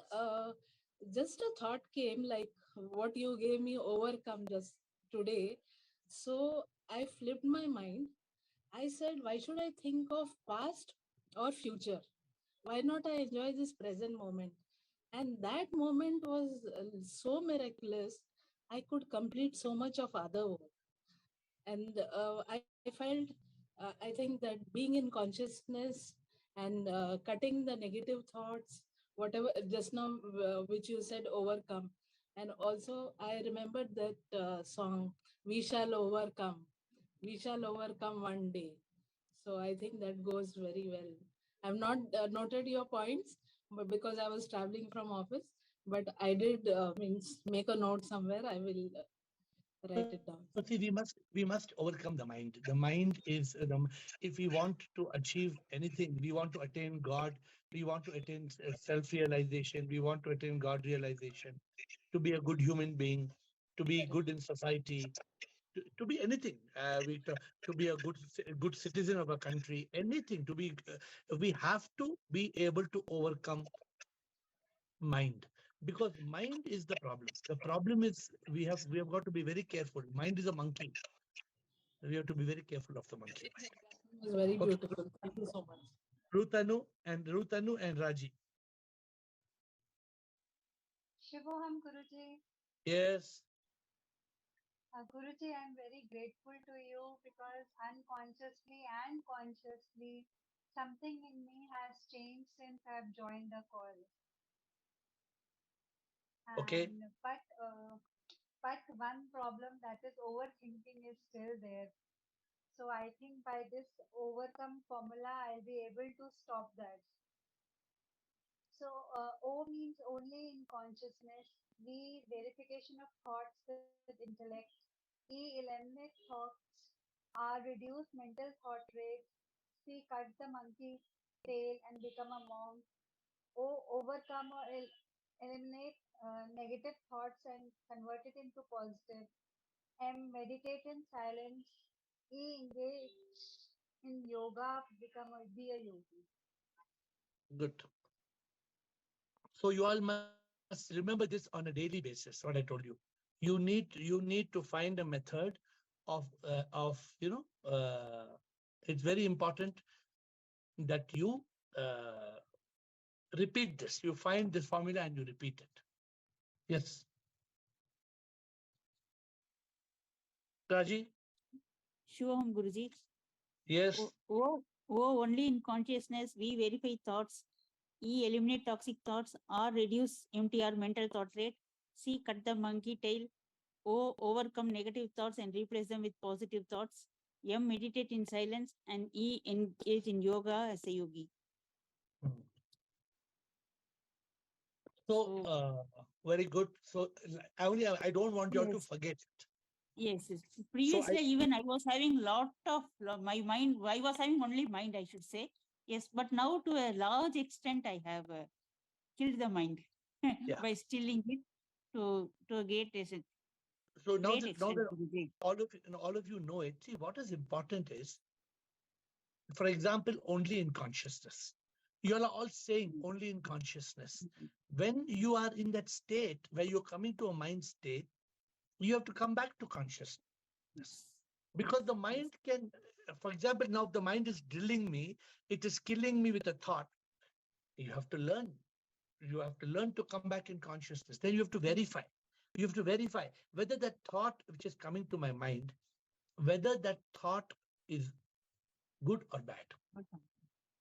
just a thought came, like what you gave me overcome just today. So I flipped my mind. I said, why should I think of past or future? Why not I enjoy this present moment? And that moment was so miraculous. I could complete so much of other work. And I felt, I think that being in consciousness and cutting the negative thoughts, whatever just now which you said, overcome. And also I remembered that song, we shall overcome, we shall overcome one day. So I think that goes very well. I've not noted your points, but because I was traveling from office, but I did means make a note somewhere. I will write it down. So see, we must overcome the mind. The mind is if we want to achieve anything, we want to attain God, we want to attain self-realization, we want to attain God realization, to be a good human being, to be good in society, to be anything. To be a good citizen of a country, anything. To be, we have to be able to overcome mind, because mind is the problem. The problem is we have got to be very careful. Mind is a monkey. We have to be very careful of the monkey mind. It was very Okay, beautiful. Thank you so much. Ruthanu and Raji. Shivoham Guruji. Yes. Guruji, I'm very grateful to you because unconsciously and consciously something in me has changed since I've joined the call. Okay. But one problem, that is overthinking, is still there. So I think by this overcome formula, I'll be able to stop that. So O means only in consciousness. V, verification of thoughts with intellect. E, eliminate thoughts. R, reduce mental thought rates. C, cut the monkey tail and become a monk. O, overcome or eliminate negative thoughts and convert it into positive. M, meditate in silence. E, engage in yoga, be a yogi. Good. So you all must remember this on a daily basis. What I told you. You need to find a method of it's very important that you repeat this. You find this formula and you repeat it. Yes. Raji? Shivam Guruji. Yes. O only in consciousness, we verify thoughts. E, eliminate toxic thoughts. R, reduce MTR, mental thought rate. C, cut the monkey tail. O, overcome negative thoughts and replace them with positive thoughts. M, meditate in silence. And E, engage in yoga as a yogi. So, very good. So I don't want you all to forget it. Yes. Previously, even I was having my mind. I was having only mind, I should say. Yes, but now to a large extent, I have killed the mind by stilling it to a great extent. So now that all of you know it, see what is important is, for example, only in consciousness. You are all saying only in consciousness. When you are in that state where you're coming to a mind state, you have to come back to consciousness. Because the mind can, for example, now the mind is drilling me, it is killing me with a thought. You have to learn. You have to learn to come back in consciousness. Then you have to verify. You have to verify whether that thought which is coming to my mind, whether that thought is good or bad.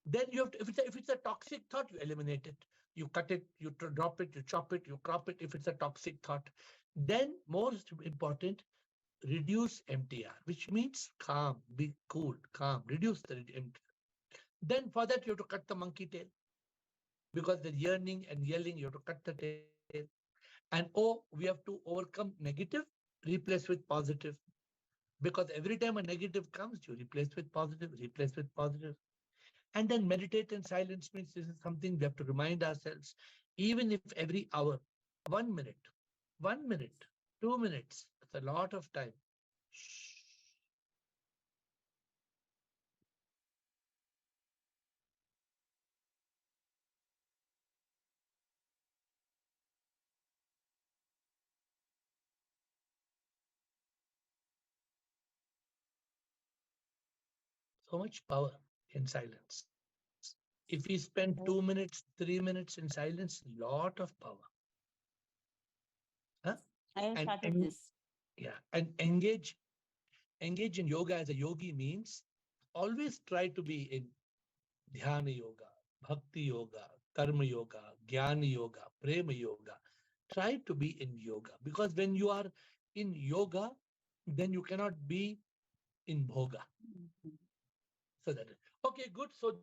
Then you have to, if it's a toxic thought, you eliminate it. You cut it, you drop it, you chop it, you crop it. If it's a toxic thought, then most important, reduce MTR, which means calm, be cool, calm, reduce the MTR. Then for that, you have to cut the monkey tail, because the yearning and yelling, you have to cut the tail. And we have to overcome negative, replace with positive. Because every time a negative comes, you replace with positive, replace with positive. And then meditate in silence means this is something we have to remind ourselves, even if every hour 1 minute, 1 minute, 2 minutes. It's a lot of time. Shh. So much power in silence. If we spend 2 minutes, 3 minutes in silence, lot of power. Huh? I have And, started and this. yeah, and engage in yoga as a yogi means always try to be in dhyana yoga, bhakti yoga, karma yoga, jnana yoga, prema yoga. Try to be in yoga because when you are in yoga, then you cannot be in bhoga. So that okay, good. So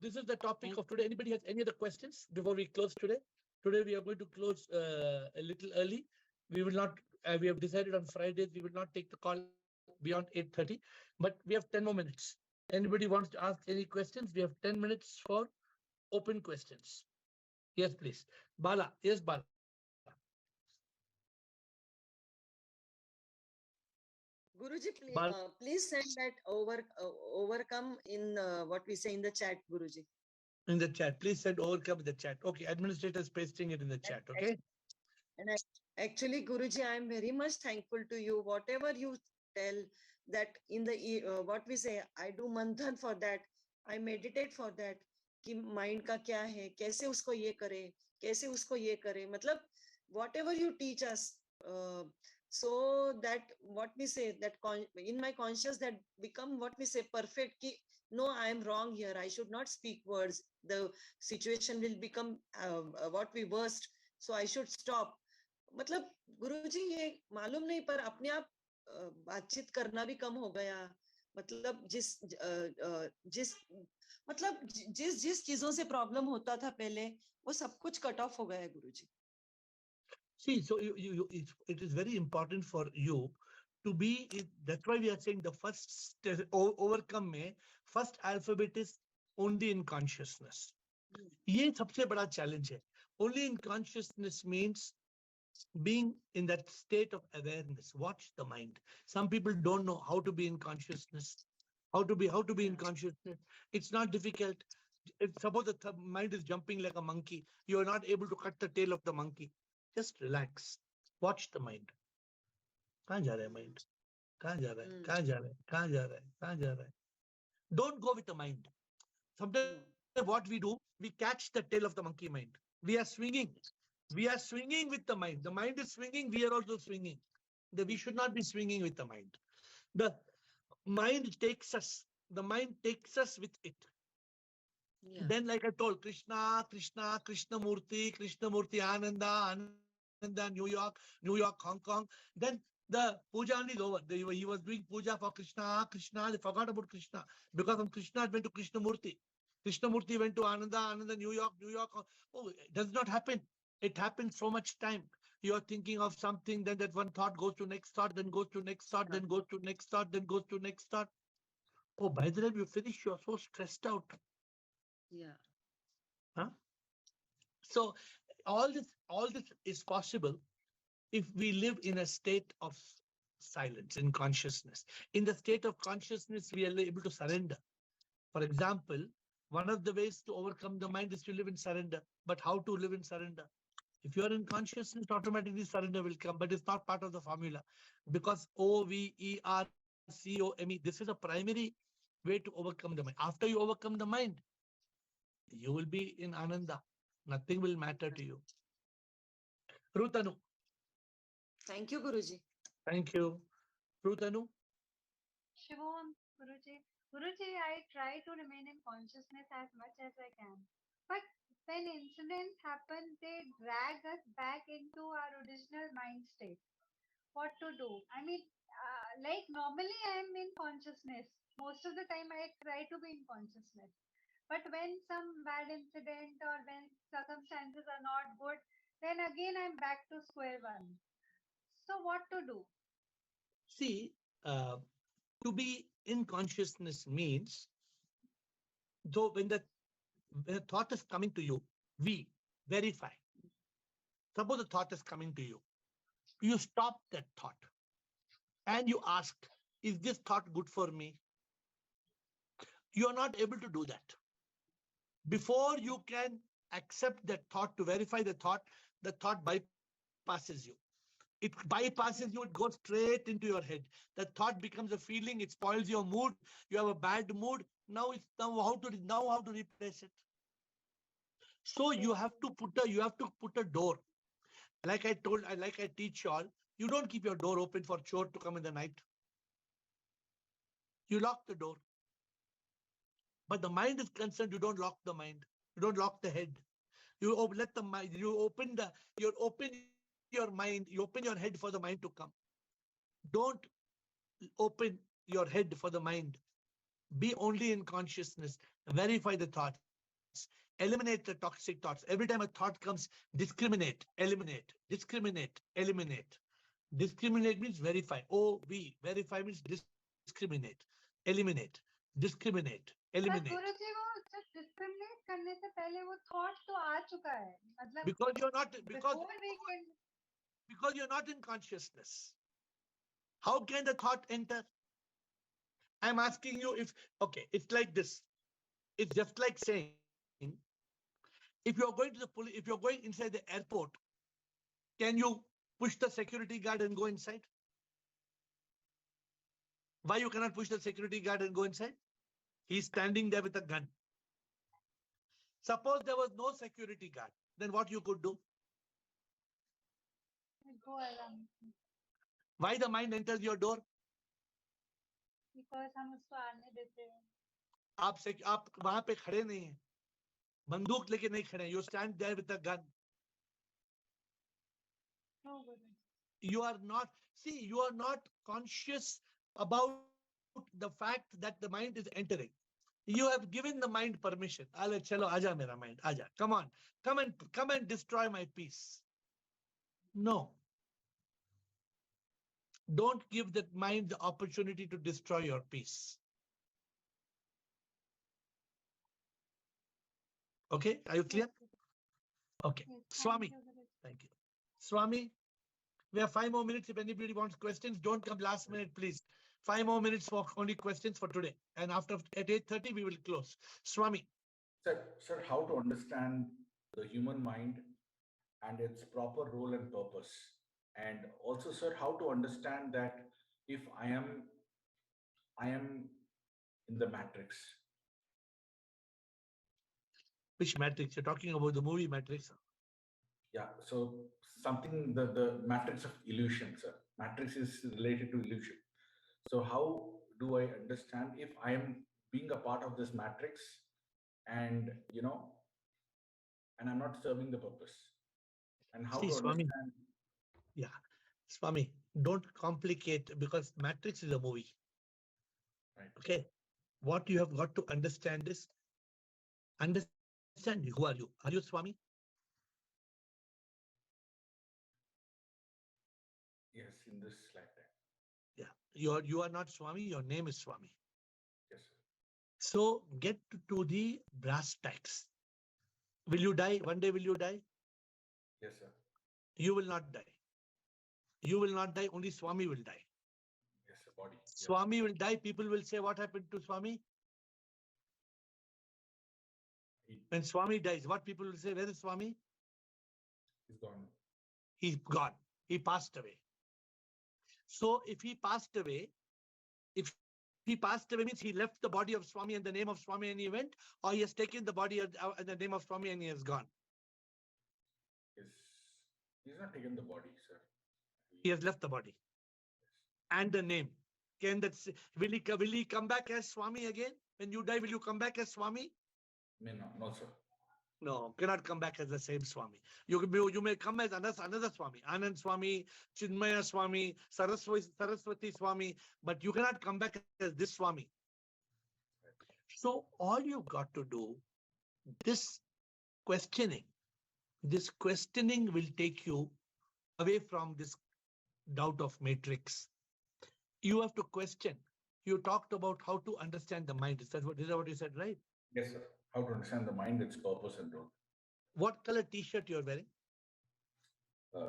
this is the topic of today. Anybody has any other questions before we close today? Today we are going to close a little early. We will not. We have decided on Fridays we will not take the call beyond 8:30, but we have 10 more minutes. Anybody wants to ask any questions? We have 10 minutes for open questions. Yes, please. Bala. Yes, Bala. Guruji, Bala. please send that overcome in what we say in the chat, Guruji. In the chat. Please send overcome in the chat. Okay, administrator is pasting it in the chat. Okay. And actually, Guruji, I am very much thankful to you. Whatever you tell that in the what we say, I do manthan for that. I meditate for that. कि mind का क्या है, कैसे उसको ये करे, कैसे उसको ये करे. मतलब whatever you teach us, so that what we say that in my conscious that become what we say perfect. कि no, I am wrong here. I should not speak words. The situation will become what we worst. So I should stop. मतलब गुरुजी ये मालूम नहीं पर अपने आप बातचीत करना भी कम हो गया मतलब जिस मतलब जिस चीजों से प्रॉब्लम होता था पहले वो सब कुछ कट ऑफ हो गया है गुरुजी. See, so it is very important for you to be. That's why we are saying the first overcome में first alphabet is only in consciousness. ये सबसे बड़ा challenge है. Only in consciousness means being in that state of awareness. Watch the mind. Some people don't know how to be in consciousness. How to be in consciousness. It's not difficult. Suppose the mind is jumping like a monkey. You are not able to cut the tail of the monkey. Just relax. Watch the mind. कहाँ जा रहा है mind? कहाँ जा रहा है? कहाँ जा रहा है? कहाँ जा रहा है? कहाँ जा रहा है? Don't go with the mind. Sometimes what we do, we catch the tail of the monkey mind. We are swinging. We are swinging with the mind. The mind is swinging. We are also swinging. We should not be swinging with the mind. The mind takes us. The mind takes us with it. Yeah. Then, like I told, Krishna, Krishna, Krishnamurti, Ananda, Ananda, New York, Hong Kong. Then the puja is over. He was doing puja for Krishna, Krishna. They forgot about Krishna because from Krishna it went to Krishnamurti. Krishnamurti went to Ananda, Ananda, New York. Oh, it does not happen. It happens so much time. You are thinking of something, then that one thought goes to next thought, then goes to next thought, then goes to next thought, then goes to next thought. Oh, by the time you finish, you are so stressed out. Yeah. Huh? So all this is possible if we live in a state of silence, in consciousness. In the state of consciousness, we are able to surrender. For example, one of the ways to overcome the mind is to live in surrender. But how to live in surrender? If you are in consciousness, automatically surrender will come, but it's not part of the formula. Because OVERCOME, this is a primary way to overcome the mind. After you overcome the mind, you will be in Ananda. Nothing will matter to you. Rutanu. Thank you, Guruji. Thank you. Rutanu. Shivam, Guruji. Guruji, I try to remain in consciousness as much as I can. But when incidents happen, they drag us back into our original mind state. What to do? I mean, like normally I am in consciousness. Most of the time I try to be in consciousness. But when some bad incident or when circumstances are not good, then again I'm back to square one. So what to do? See, to be in consciousness means, though when the thought is coming to you, we verify. Suppose a thought is coming to you. You stop that thought and you ask, is this thought good for me? You are not able to do that. Before you can accept that thought, to verify the thought bypasses you. It bypasses you, it goes straight into your head. The thought becomes a feeling, it spoils your mood, you have a bad mood. Now how to replace it? So you have to put a door. Like I teach you all, you don't keep your door open for chore to come in the night. You lock the door. But the mind is concerned, you don't lock the mind. You don't lock the head. You let the mind, you open your mind, you open your head for the mind to come. Don't open your head for the mind. Be only in consciousness. Verify the thoughts. Eliminate the toxic thoughts. Every time a thought comes, discriminate, eliminate, discriminate, eliminate. Discriminate means verify. Verify means discriminate, eliminate, discriminate, eliminate. पर गुरुजी वो जब discriminate करने से पहले वो thought तो आ चुका है मतलब Because you're not in consciousness. How can the thought enter? I'm asking you okay, it's like this. It's just like saying, if you're going inside the airport, can you push the security guard and go inside? Why you cannot push the security guard and go inside? He's standing there with a gun. Suppose there was no security guard, then what you could do? go around Why the mind enters your door? because हम उसको आने देते हैं आप वहां पे खड़े नहीं हैं, बंदूक लेके नहीं खड़े. You stand there with a gun. no Guruji You are not conscious about the fact that the mind is entering. You have given the mind permission. Chalo, aja mera mind, aja. Come on, come and destroy my peace. No. Don't give that mind the opportunity to destroy your peace. Okay, are you clear? Okay, yes, Swami, thank you Guruji thank you. Swami, we have 5 more minutes. If anybody wants questions, don't come last minute, please. 5 more minutes for only questions for today. And after at 8:30, we will close. Swami. Sir, how to understand the human mind and its proper role and purpose? And also, sir, how to understand that if I am in the matrix? Which matrix? You're talking about the movie Matrix? Yeah, so something, the matrix of illusion, sir. Matrix is related to illusion. So how do I understand if I am being a part of this matrix and, and I'm not serving the purpose? And how See, to Swami. understand? Yeah, Swami, don't complicate, because Matrix is a movie. Right. Okay. What you have got to understand is, understand who are you? Are you Swami? Yes, in this lifetime. Yeah, you are not Swami, your name is Swami. Yes, sir. So get to the brass tacks. Will you die? One day will you die? Yes, sir. You will not die. You will not die, only Swami will die. Yes, sir. Body. Yes. Swami will die, people will say, what happened to Swami? When Swami dies, what people will say, where is Swami? He's gone. He's gone. He passed away. So if he passed away means he left the body of Swami and the name of Swami and he went, or he has taken the body and the name of Swami and he has gone. Yes. He's not taken the body, sir. He has left the body. And the name. Will he come back as Swami again? When you die, will you come back as Swami? No, sir. No, cannot come back as the same Swami. You may come as another Swami, Anand Swami, Chinmaya Swami, Saraswati Swami, but you cannot come back as this Swami. So all you've got to do, this questioning will take you away from this doubt of matrix. You have to question. You talked about how to understand the mind. Is that what you said, right? Yes, sir. How to understand the mind, its purpose and role. What color t-shirt you're wearing?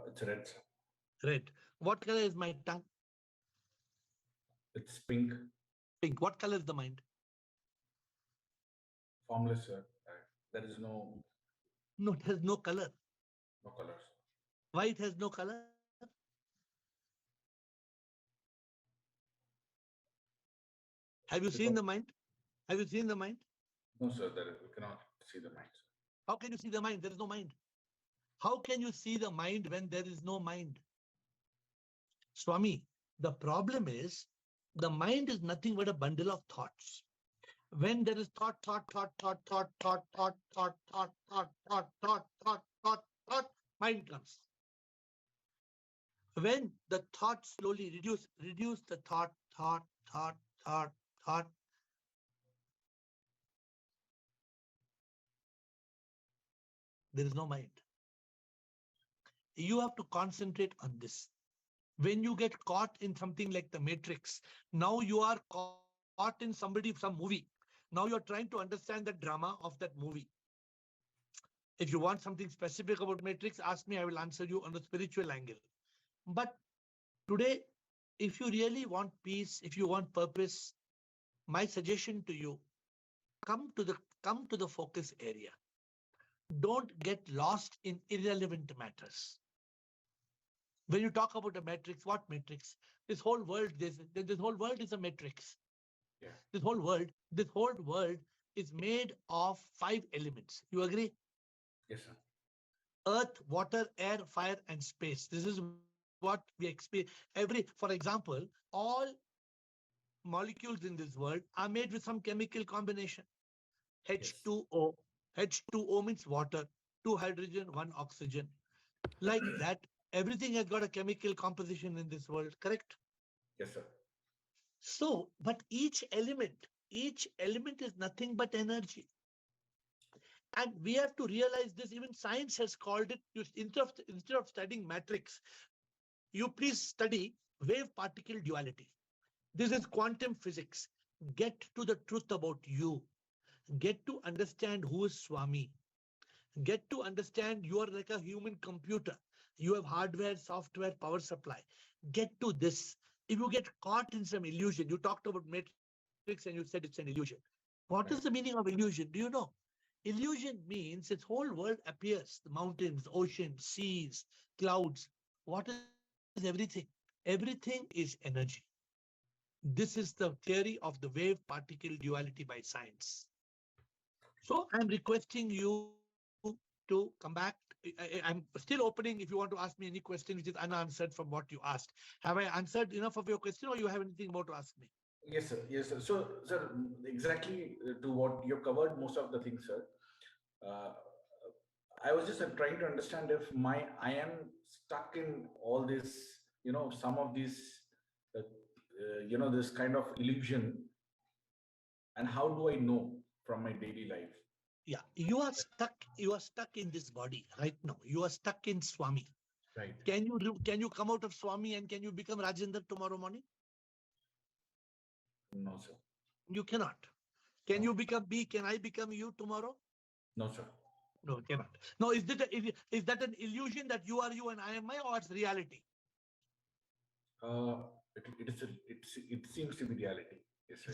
It's red, sir. Red. What color is my tongue? It's pink. Pink. What color is the mind? Formless, sir. There is no. No, it has no color. No colors. Why it has no color? Have you seen the mind? Have you seen the mind? No, sir. We cannot see the mind, sir. How can you see the mind? There is no mind. How can you see the mind when there is no mind? Swami, the problem is the mind is nothing but a bundle of thoughts. When there is thought, mind comes. When the thought slowly reduce the thought, there is no mind. You have to concentrate on this. When you get caught in something like the Matrix, now you are caught in some movie. Now you're trying to understand the drama of that movie. If you want something specific about Matrix, ask me, I will answer you on a spiritual angle. But today, if you really want peace, if you want purpose, my suggestion to you, come to the focus area. Don't get lost in irrelevant matters. When you talk about a matrix, what matrix? This whole world, this whole world is a matrix. Yeah. This whole world is made of 5 elements. You agree? Yes, sir. Earth, water, air, fire, and space. This is what we experience. For example, all molecules in this world are made with some chemical combination. H2O. H2O means water, 2 hydrogen, 1 oxygen. Like that, everything has got a chemical composition in this world, correct? Yes, sir. So, but each element is nothing but energy. And we have to realize this. Even science has called it, instead of studying matrix, you please study wave particle duality. This is quantum physics. Get to the truth about you. Get to understand who is Swami. Get to understand you are like a human computer. You have hardware, software, power supply. Get to this. If you get caught in some illusion, you talked about matrix and you said it's an illusion. What is the meaning of illusion? Do you know? Illusion means its whole world appears. The mountains, oceans, seas, clouds. What is everything? Everything is energy. This is the theory of the wave particle duality by science. So I'm requesting you to come back. I'm still opening if you want to ask me any question which is unanswered from what you asked. Have I answered enough of your question or you have anything more to ask me? Yes, sir. Yes, sir. So, sir, exactly to what you've covered most of the things, sir. I was just trying to understand if I am stuck in all this, some of these, this kind of illusion, and how do I know from my daily life? Yeah, you are stuck in this body right now. You are stuck in Swami. Right. Can you come out of Swami and can you become Rajendra tomorrow morning? No, sir. You cannot. Can you become me? Can I become you tomorrow? No, sir. No, cannot. No, is that an illusion that you are you and I am I, or it's reality? It seems to be reality.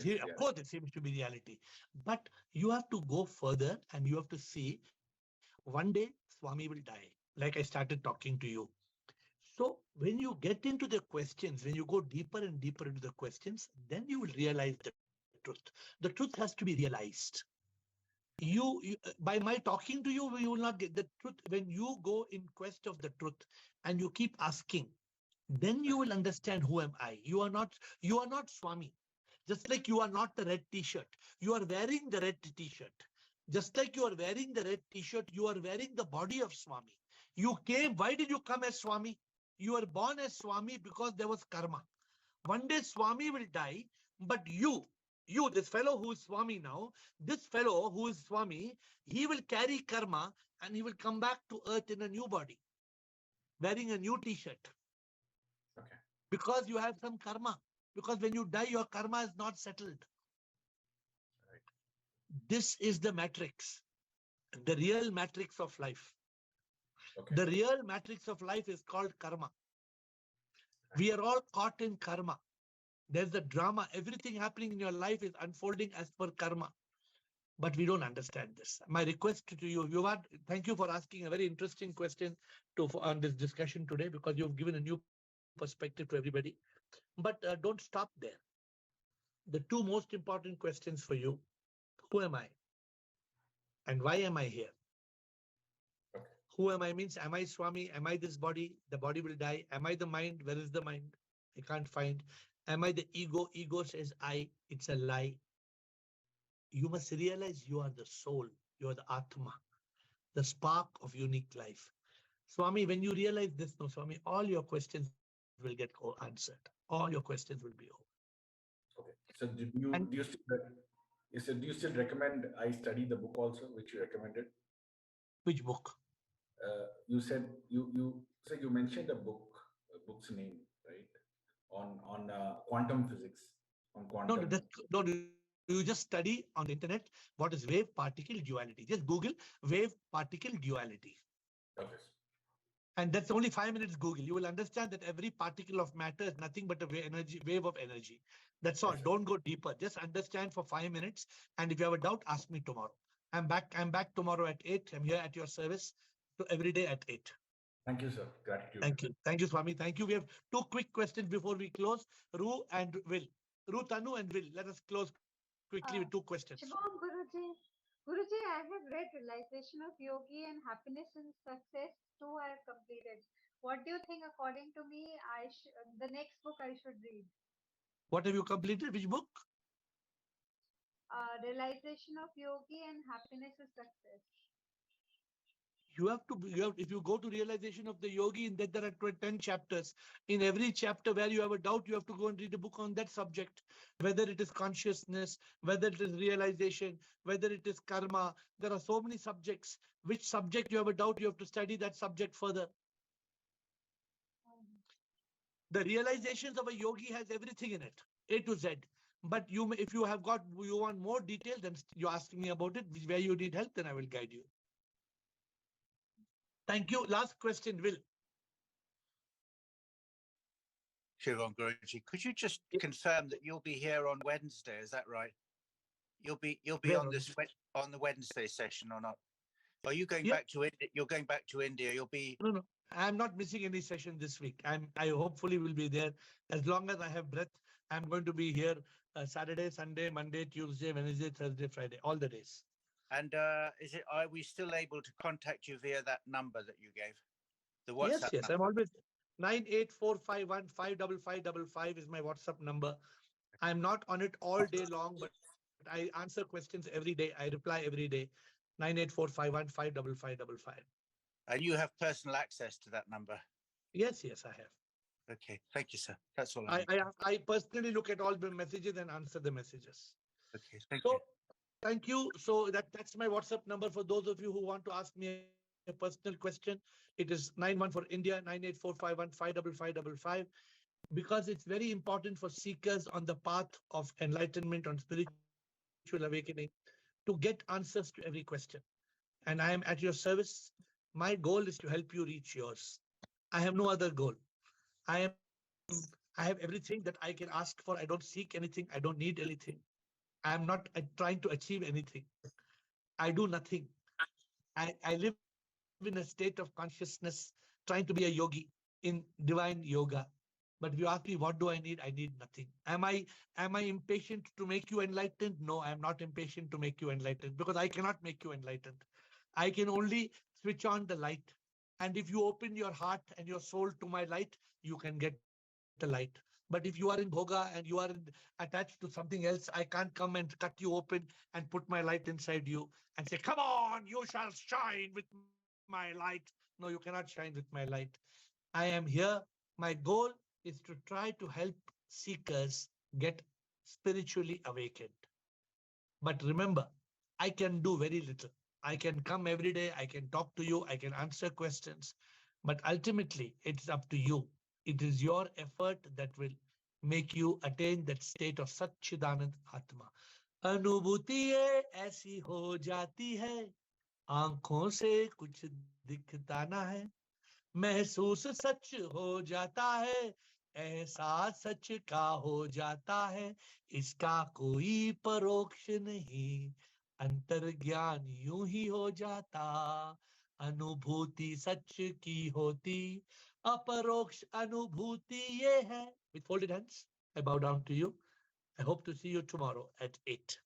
Yes, of course, it seems to be reality. But you have to go further and you have to see one day Swami will die, like I started talking to you. So when you get into the questions, when you go deeper and deeper into the questions, then you will realize the truth. The truth has to be realized. You by my talking to you, you will not get the truth. When you go in quest of the truth and you keep asking, then you will understand who am I. You are not Swami. Just like you are not the red t-shirt, you are wearing the red t-shirt. Just like you are wearing the red t-shirt, you are wearing the body of Swami. You came, why did you come as Swami? You were born as Swami because there was karma. One day Swami will die, but you, this fellow who is Swami now, this fellow who is Swami, he will carry karma and he will come back to earth in a new body, wearing a new t-shirt. Okay. Because you have some karma. Because when you die, your karma is not settled. Right. This is the matrix, the real matrix of life. Okay. The real matrix of life is called karma. We are all caught in karma. There's the drama. Everything happening in your life is unfolding as per karma. But we don't understand this. My request to you, thank you for asking a very interesting question on this discussion today, because you've given a new perspective to everybody. But don't stop there. The two most important questions for you: who am I? And why am I here? Okay. Who am I means, am I Swami? Am I this body? The body will die. Am I the mind? Where is the mind? I can't find. Am I the ego? Ego says I. It's a lie. You must realize you are the soul. You are the Atma, the spark of unique life. Swami, when you realize this, no, Swami, all your questions will get answered. All your questions will be over. Okay. So And do you still recommend I study the book also, which you recommended? which book? You said you mentioned a book's name, right? On quantum physics, on quantum. No, you just study on the internet what is wave particle duality. Just Google wave particle duality. Okay. And that's only 5 minutes Google. You will understand that every particle of matter is nothing but a wave of energy. That's all. Yes, Don't go deeper. Just understand for 5 minutes. And if you have a doubt, ask me tomorrow. I'm back tomorrow at 8. I'm here at your service. So every day at 8. Thank you, sir. Gratitude. Thank you. Thank you, Swami. Thank you. We have two quick questions before we close. Ru and Will. Ru, Tanu and Will. Let us close quickly with two questions. Shubham, Guruji. Guruji, I have read Realization of Yogi and Happiness and Success too. I have completed. What do you think? According to me, the next book I should read. What have you completed? Which book? Realization of Yogi and Happiness is Success. If you go to realization of the yogi, in that there are 10 chapters. In every chapter where you have a doubt, you have to go and read a book on that subject, whether it is consciousness, whether it is realization, whether it is karma. There are so many subjects. Which subject you have a doubt, you have to study that subject further. The realizations of a yogi has everything in it, A to Z. But if you want more detail, then you ask me about it, where you need help, then I will guide you. Thank you. Last question, Will. Shubham, Guruji, could you just confirm that you'll be here on Wednesday? Is that right? You'll be on the Wednesday session or not? Are you going back to India? You're going back to India. You'll be. No. I'm not missing any session this week. I hopefully will be there as long as I have breath. I'm going to be here Saturday, Sunday, Monday, Tuesday, Wednesday, Thursday, Friday, all the days. And are we still able to contact you via that number that you gave? The WhatsApp Yes. number? I'm always 984515555 is my WhatsApp number. I'm not on it all day long, but I answer questions every day. I reply every day. 984515555. And you have personal access to that number? Yes, I have. Okay, thank you, sir. That's all. I personally look at all the messages and answer the messages. Okay, thank you. Thank you. So that's my WhatsApp number for those of you who want to ask me a personal question. It is 91 for India, 984515555. Because it's very important for seekers on the path of enlightenment, on spiritual awakening, to get answers to every question. And I am at your service. My goal is to help you reach yours. I have no other goal. I have everything that I can ask for. I don't seek anything. I don't need anything. I am not trying to achieve anything. I do nothing. I live in a state of consciousness, trying to be a yogi in divine yoga. But if you ask me, what do I need? I need nothing. Am I impatient to make you enlightened? No, I am not impatient to make you enlightened, because I cannot make you enlightened. I can only switch on the light. And if you open your heart and your soul to my light, you can get the light. But if you are in bhoga and you are attached to something else, I can't come and cut you open and put my light inside you and say, come on, you shall shine with my light. No, you cannot shine with my light. I am here. My goal is to try to help seekers get spiritually awakened. But remember, I can do very little. I can come every day. I can talk to you. I can answer questions. But ultimately, it's up to you. It is your effort that will make you attain that state of Satchidanand Atma. अनुभूति ये ऐसी हो जाती है आंखों से कुछ दिखता ना है, महसूस सच हो जाता है, एहसास सच का हो जाता है, इसका कोई परोक्ष नहीं, अंतर्ज्ञान यूं ही हो जाता, अनुभूति सच की होती, अपरोक्ष अनुभूति ये है. With folded hands, I bow down to you. I hope to see you tomorrow at 8.